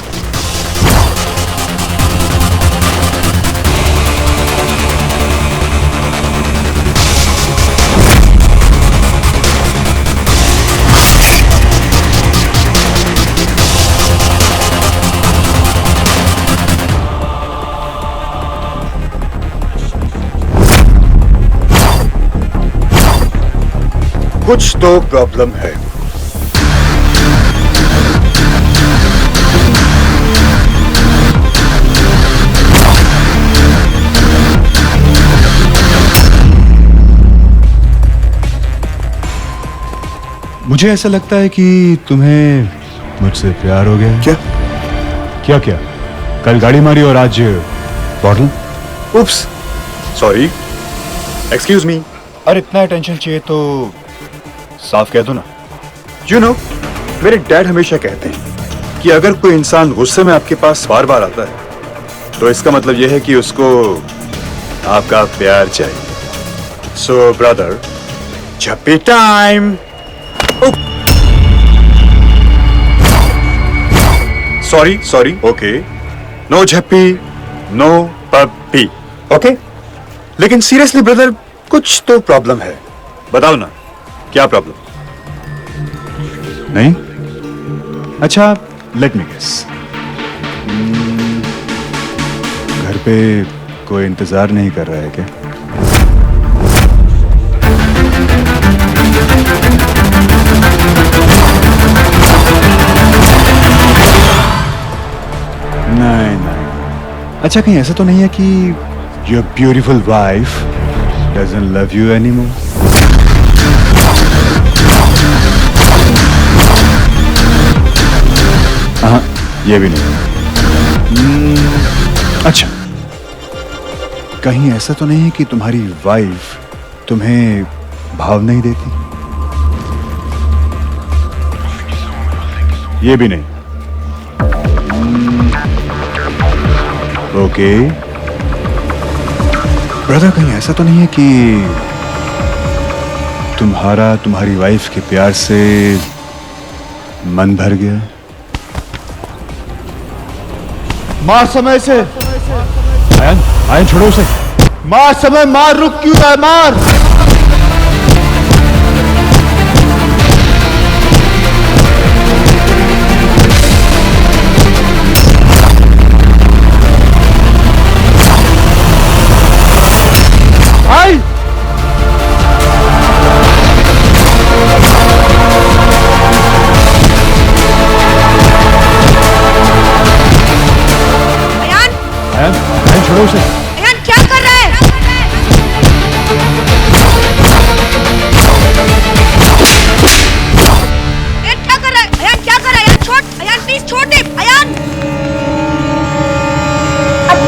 कुछ तो प्रॉब्लम है। मुझे ऐसा लगता है कि तुम्हें मुझसे प्यार हो गया। क्या? क्या क्या? कल गाड़ी मारी और आज बॉटल? उप्स, सॉरी, एक्सक्यूज मी। अरे इतना अटेंशन चाहिए तो साफ कह दो ना। You know, मेरे डैड हमेशा कहते हैं कि अगर कोई इंसान गुस्से में आपके पास बार बार आता है तो इसका मतलब यह है कि उसको आपका प्यार चाहिए। So, brother, Chappi time. Oh. Sorry. Okay. No Chappi, no puppy. Okay? लेकिन सीरियसली ब्रदर, कुछ तो प्रॉब्लम है. बताओ ना, क्या प्रॉब्लम? नहीं? अच्छा, लेट मी गेस. घर पे कोई इंतजार नहीं कर रहा है क्या? नहीं. अच्छा, कहीं ऐसा तो नहीं है कि your beautiful wife doesn't love you anymore? हाँ, ये भी नहीं. अच्छा, कहीं ऐसा तो नहीं है कि तुम्हारी वाइफ तुम्हें भाव नहीं देती? ये भी नहीं. ओके. ब्रदर, कहीं ऐसा तो नहीं है कि तुम्हारी वाइफ के प्यार से मन भर गया? मार समय से. आयन छोड़ो उसे. मार समय, मार. रुक क्यों रहा है? मार. आई. आयन छोड़ो उसे. अयान क्या कर रहा है? अयान क्या कर रहा है? अयान क्या कर रहा है? अयान छोड़. अयान प्लीज छोड़ दे. अयान.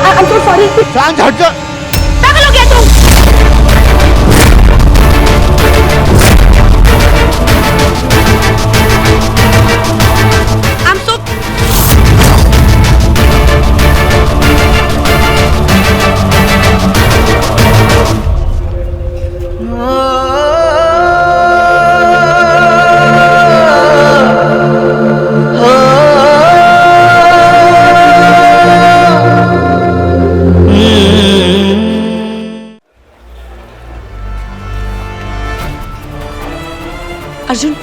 I'm so sorry. सांझ हट जा. पागल हो गया तू? I'm so. अर्जुन,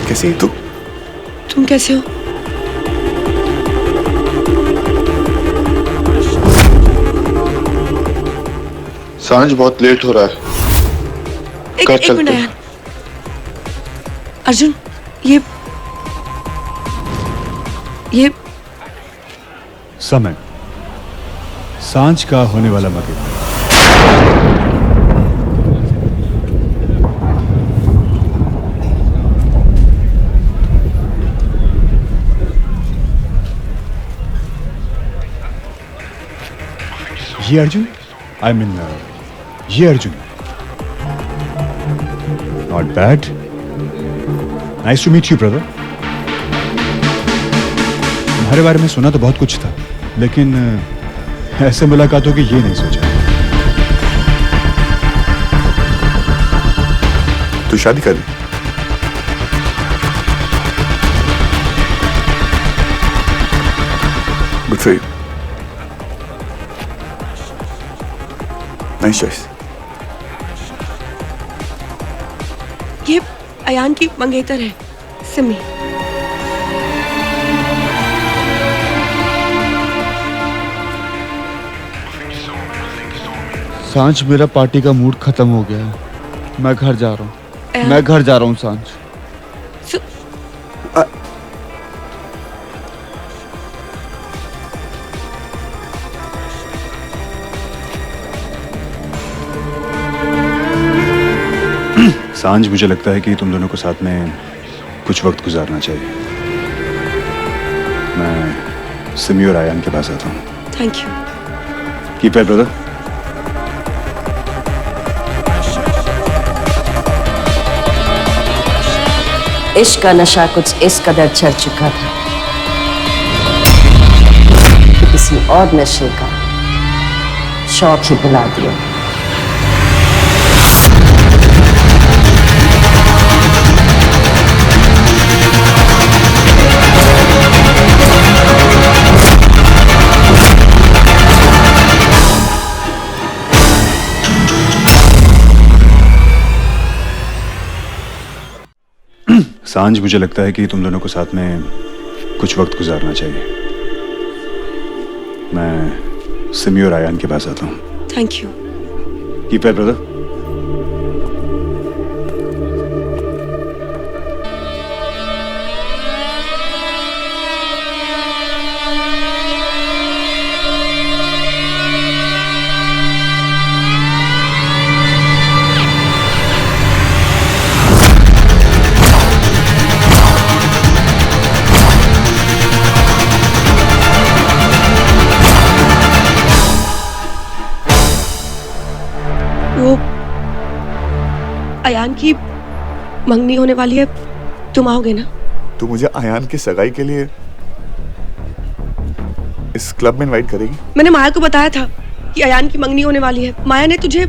कैसी है तू? तुम कैसे हो? सांझ बहुत लेट हो रहा है. एक चलते मिनट हैं. यार. अर्जुन, ये समय सांझ का होने वाला मगरमच्छ. ये अर्जुन, आई मीन ये Arjun. Not bad. Nice to meet you brother. तुम्हारे बारे में सुना तो बहुत कुछ था, लेकिन ऐसे मुलाकात होगी ये नहीं सोचा. तू शादी कर ली? Good for you. Nice choice. ये अयान की मंगेतर है सिमी। सांझ, मेरा पार्टी का मूड खत्म हो गया है। मैं घर जा रहा हूँ। मैं घर जा रहा हूँ सांझ। सांझ, मुझे लगता है कि तुम दोनों को साथ में कुछ वक्त गुजारना चाहिए। मैं सिमी और आयान के पास आता हूँ। Thank you. Keep it brother. इश्क का नशा कुछ इस कदर चढ़ चुका था कि किसी और नशे का शौक ही बुला दिया। सांझ, मुझे लगता है कि तुम दोनों को साथ में कुछ वक्त गुजारना चाहिए। मैं सिमी और आयान के पास आता हूँ। Thank you. Keep it brother. वो अयान की मंगनी होने वाली है, तुम आओगे ना? तू मुझे आयान की सगाई के लिए इस क्लब में इनवाइट करेगी? मैंने माया को बताया था कि अयान की मंगनी होने वाली है। माया ने तुझे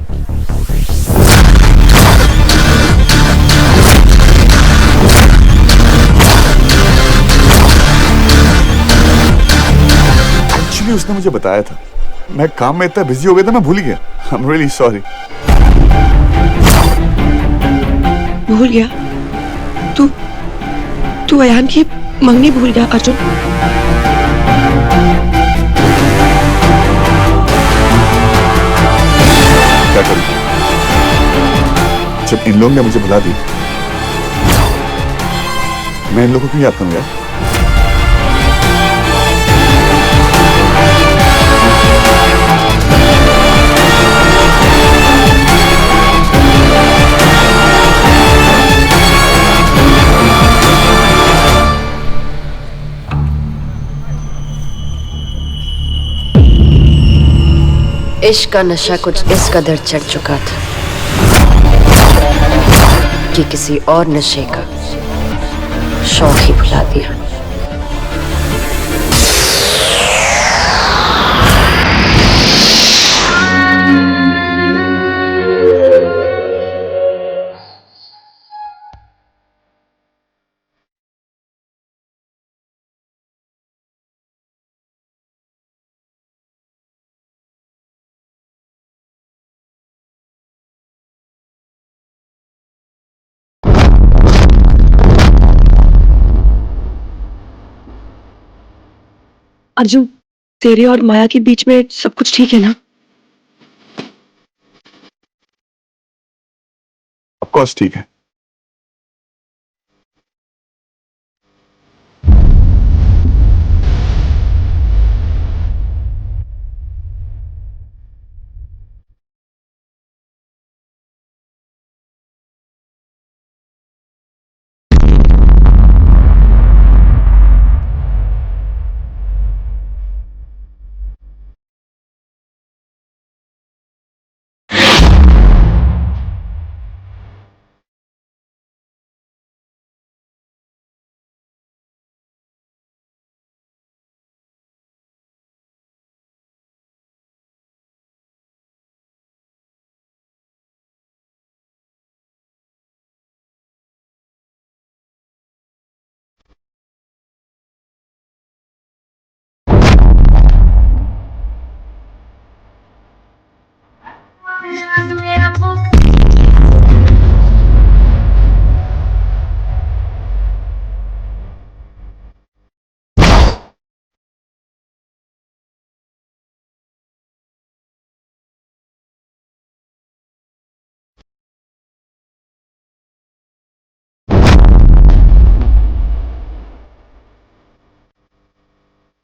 एक्चुअली उसने मुझे बताया था। मैं काम में इतना बिजी हो गया था, मैं भूल गया। I am really sorry. भूल गया? तू अयान की मंगनी भूल गया अर्जुन? क्या करूं? जब इन लोगों ने मुझे बुला दी, मैं इन लोगों को याद करूंगा। इश्क का नशा कुछ इस कदर चढ़ चुका था कि किसी और नशे का शौक ही भुला दिया। अर्जुन, तेरे और माया के बीच में सब कुछ ठीक है ना? ऑफ कोर्स ठीक है।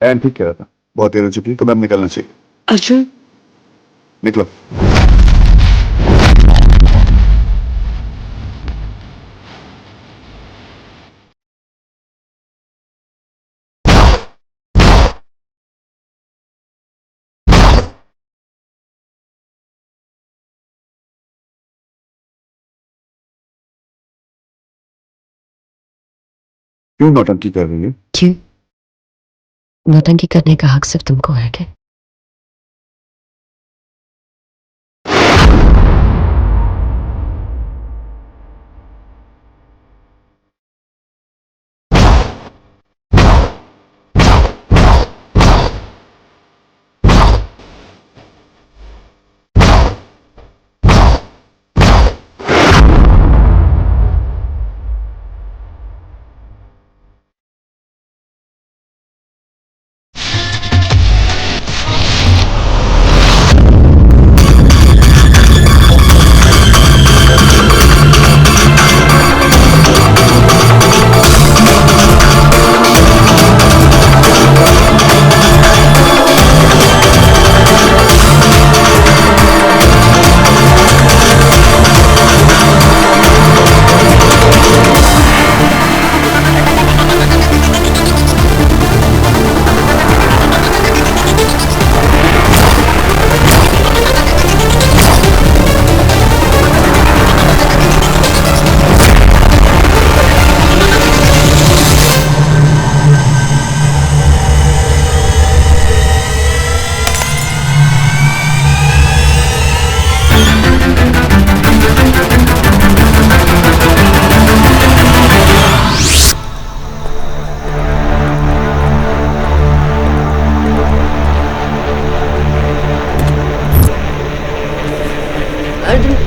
एन ठीक कह रहा था, बहुत देर हो चुकी है, तो अब निकलना चाहिए। अर्जुन निकलो। क्यों नौटंकी कर रही है? क्यों? नौटंकी करने का हक सिर्फ तुमको है क्या?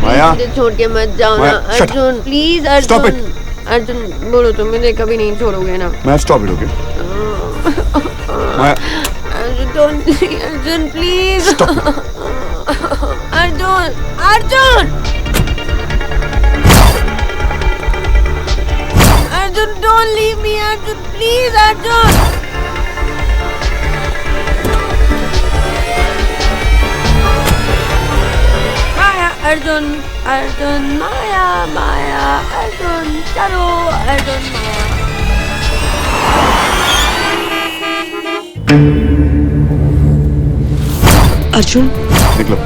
माया, छोड़ के मत जाओ ना Maya, shut up. Arjun, please Stop Arjun. Arjun बोलो तो मुझे कभी नहीं छोड़ोगे ना। मैं stop it, okay? Maya, Arjun please. Stop it. Arjun Arjun Arjun don't leave me Arjun, please Arjun. Maya Arjun, Arjun Maya, Maya Arjun, चलो अर्जुन माया। अर्जुन निकलो।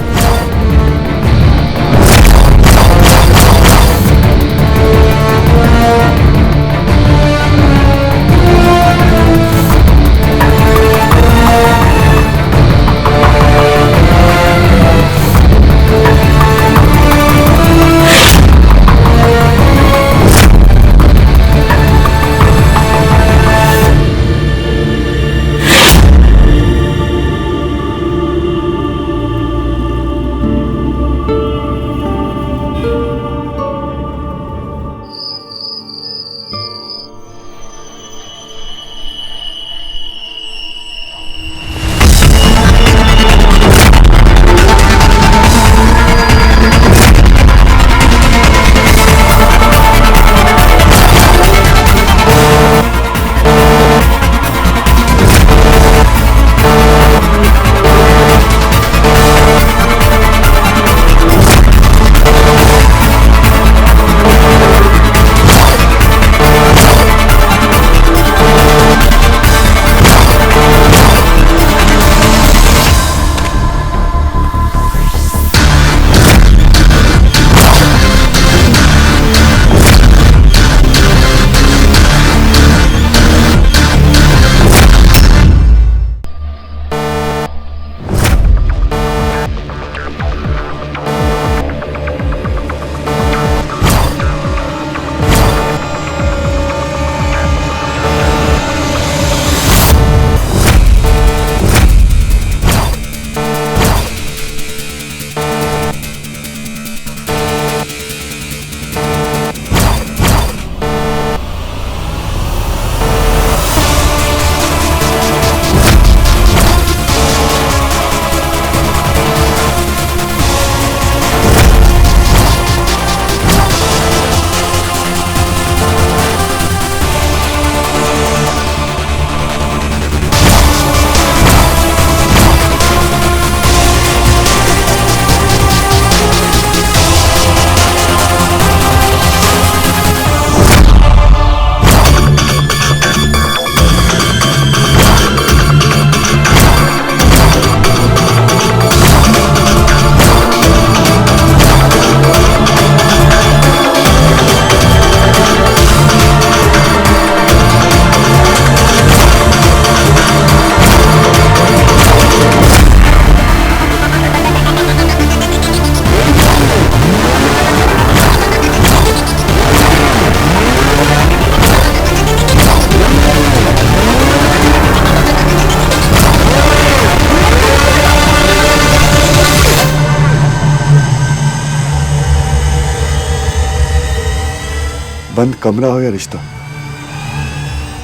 बंद कमरा हो या रिश्ता,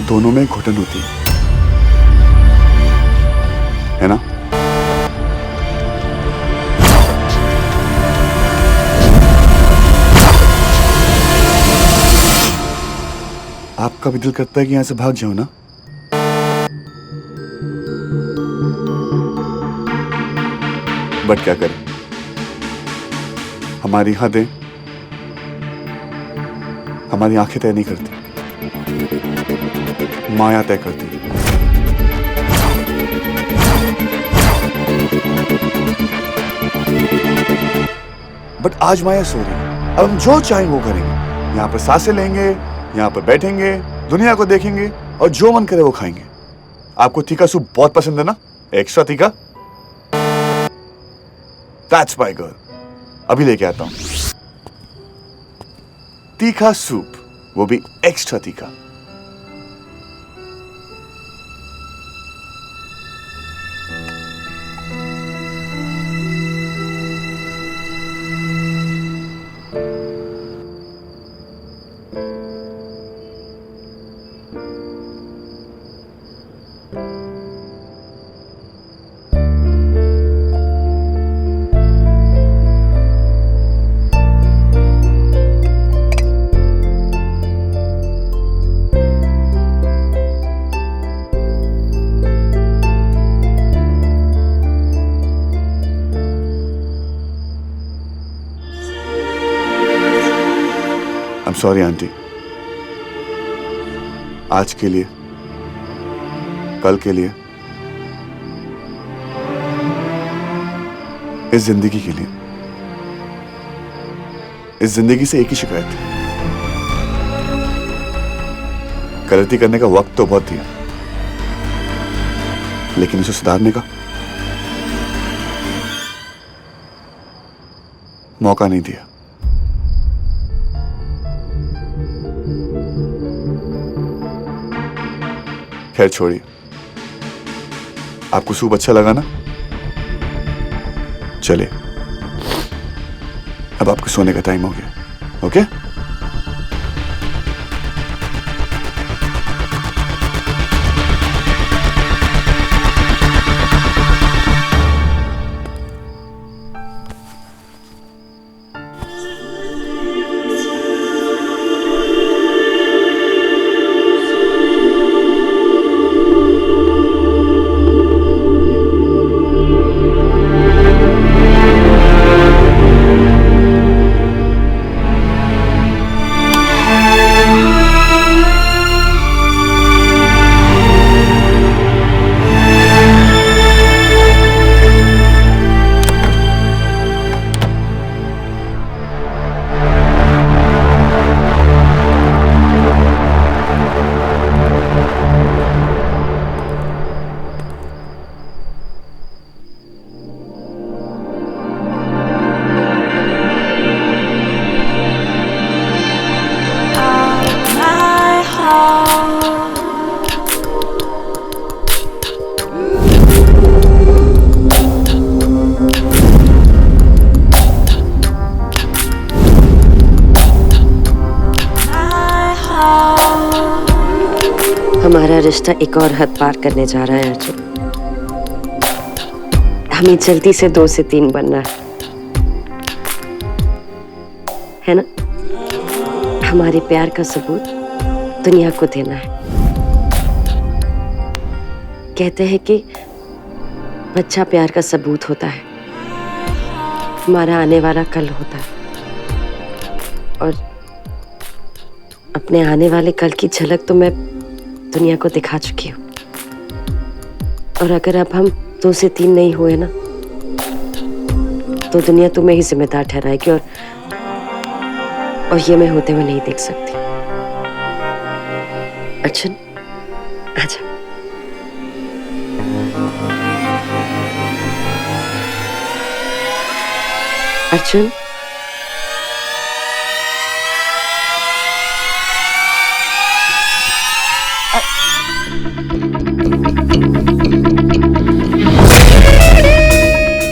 दोनों में घुटन होती है ना? आपका भी दिल करता है कि यहां से भाग जाओ ना? बट क्या करें, हमारी हदें हमारी आंखें तय नहीं करती, माया तय करती। बट आज माया सो रही है, अब हम जो चाहें वो करेंगे। यहाँ पर सांसें लेंगे, यहाँ पर बैठेंगे, दुनिया को देखेंगे और जो मन करे वो खाएंगे। आपको तीखा सूप बहुत पसंद है ना? एक्स्ट्रा तीखा? That's my girl. अभी लेके आता हूं तीखा सूप, वो भी एक्स्ट्रा तीखा। I'm sorry आंटी, आज के लिए, कल के लिए, इस जिंदगी के लिए। इस जिंदगी से एक ही शिकायत है, गलती करने का वक्त तो बहुत दिया, लेकिन उसे सुधारने का मौका नहीं दिया। खैर छोड़िए, आपको सूप अच्छा लगा ना? चले, अब आपको सोने का टाइम हो गया। ओके? हमारा रिश्ता एक और हद पार करने जा रहा है अर्जुन। हमें जल्दी से 2 से 3 बनना है ना? हमारे प्यार का सबूत दुनिया को देना है। कहते हैं कि बच्चा प्यार का सबूत होता है, हमारा आने वाला कल होता है, और अपने आने वाले कल की झलक तो मैं दुनिया को दिखा चुकी हूँ। और अगर अब हम 2 से 3 नहीं हुए ना, तो दुनिया तुम्हें ही जिम्मेदार ठहराएगी, और ये मैं होते हुए नहीं देख सकती। अर्जुन, आजा। अर्जुन,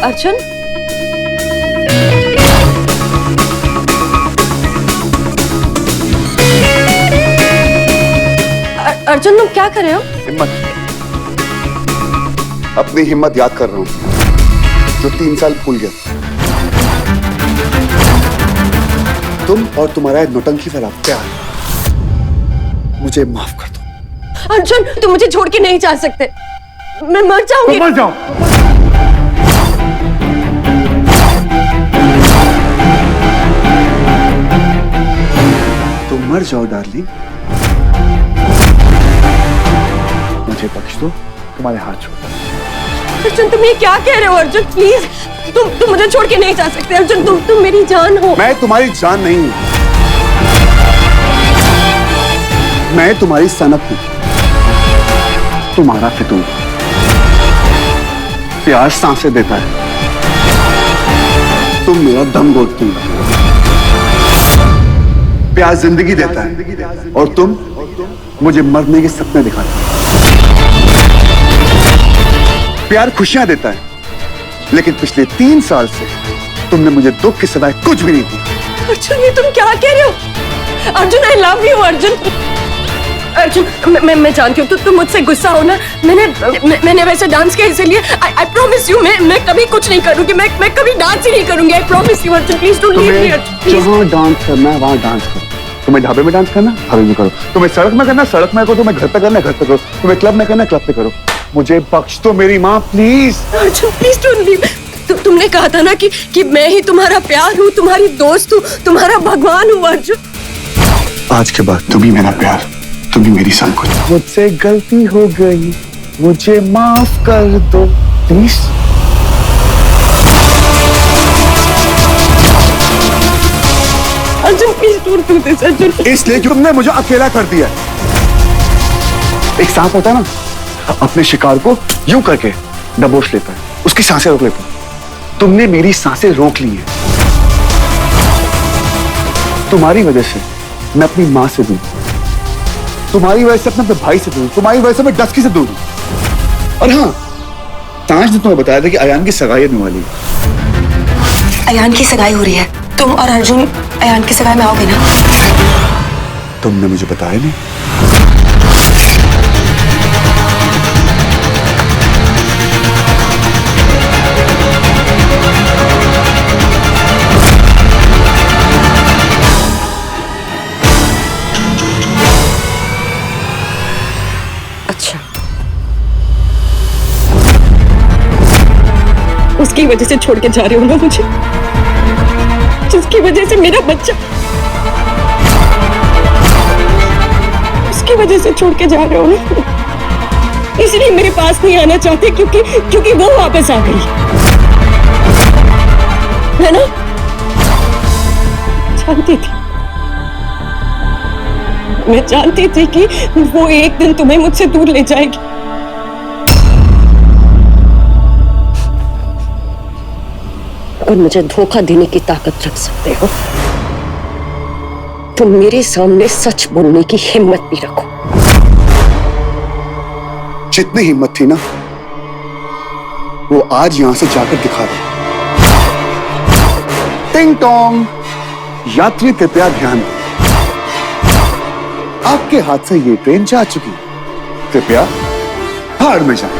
अर्जुन, क्या कर रहे हो? हिम्मत, अपनी हिम्मत याद कर रहा हूं जो 3 साल भूल गया। तुम और तुम्हारा नौटंकी वाला प्यार, मुझे माफ कर दो। अर्जुन, तुम मुझे छोड़ के नहीं जा सकते, मैं मर जाऊंगी। मर जाओ। तुम मर जाओ डार्लिंग, मुझे बख्श दो, तुम्हारे हाथ छोड़। अर्जुन, तुम ये क्या कह रहे हो? अर्जुन प्लीज, तुम मुझे छोड़ के नहीं जा सकते। अर्जुन, तुम मेरी जान हो। मैं तुम्हारी जान नहीं हूं, मैं तुम्हारी सनक हूं, तुम्हारा फितूर। प्यार सांसें देता है, तुम मेरा दम घोटती हो। प्यार जिंदगी देता है और तुम मुझे मरने के सपने दिखाते हो। प्यार खुशियां देता है, लेकिन पिछले 3 साल से तुमने मुझे दुख के सिवाय कुछ भी नहीं दिया। अर्जुन, ये तुम क्या कह रहे हो? Arjun, I love you. Arjun, Arjun, मैं जानती हूँ तुम मुझसे गुस्सा हो ना। मैंने वैसे डांस किया इसलिए। आई प्रॉमिस यू, मैं कभी कुछ नहीं करूंगी। मैं कभी डांस ही नहीं करूंगी। I promise you. Arjun please don't leave मी। जहाँ डांस करना है वहाँ डांस करो। तुम्हें ढाबे में डांस करना, ढाबे में करो। तुम्हें सड़क में करना, सड़क में करो। तुम्हें घर पे करना, घर पे करो। तुम्हें क्लब में करना, क्लब पे करो। मुझे बख्श दो मेरी माँ, please. Arjun please don't leave. तुमने कहा था ना कि मैं ही तुम्हारा प्यार हूँ, तुम्हारी दोस्त हूँ, तुम्हारा भगवान हूँ। अर्जुन, आज के बाद तुम ही मेरा प्यार, तुम ही मेरी सब कुछ। मुझसे गलती हो गई, मुझे माफ कर दो please. Arjun please don't do this. Arjun, इसलिए कि तुमने मुझे अकेला कर दिया। एक सांप होता है ना, अपने शिकार को यूं करके दबोच लेता है, उसकी सांसें रोक लेता है। तुमने मेरी सांसें रोक ली हैं। तुम्हारी वजह से मैं अपनी माँ से दूर, तुम्हारी वजह से अपने भाई से दूर, तुम्हारी वजह से मैं डस्की से दूर हूं। और हाँ, ताज ने तुम्हें बताया था कि अयान की सगाई होने वाली है। अयान की सगाई हो रही है, तुम और अर्जुन अयान की सगाई में आओगे ना? तुमने मुझे बताया नहीं। उसकी वजह से छोड़ के जा रहे हो ना मुझे, जिसकी वजह से मेरा बच्चा, उसकी वजह से छोड़ के जा रहे हो ना, इसलिए मेरे पास नहीं आना चाहते क्योंकि वो वापस आ गई है ना? जानती थी, मैं जानती थी कि वो एक दिन तुम्हें मुझसे दूर ले जाएगी। और मुझे धोखा देने की ताकत रख सकते हो तो मेरे सामने सच बोलने की हिम्मत भी रखो। जितनी हिम्मत थी ना, वो आज यहां से जाकर दिखा दो। टिंग टोंग, यात्री कृपया ध्यान दें, आपके हाथ से ये ट्रेन जा चुकी, कृपया भाड़ में जाए।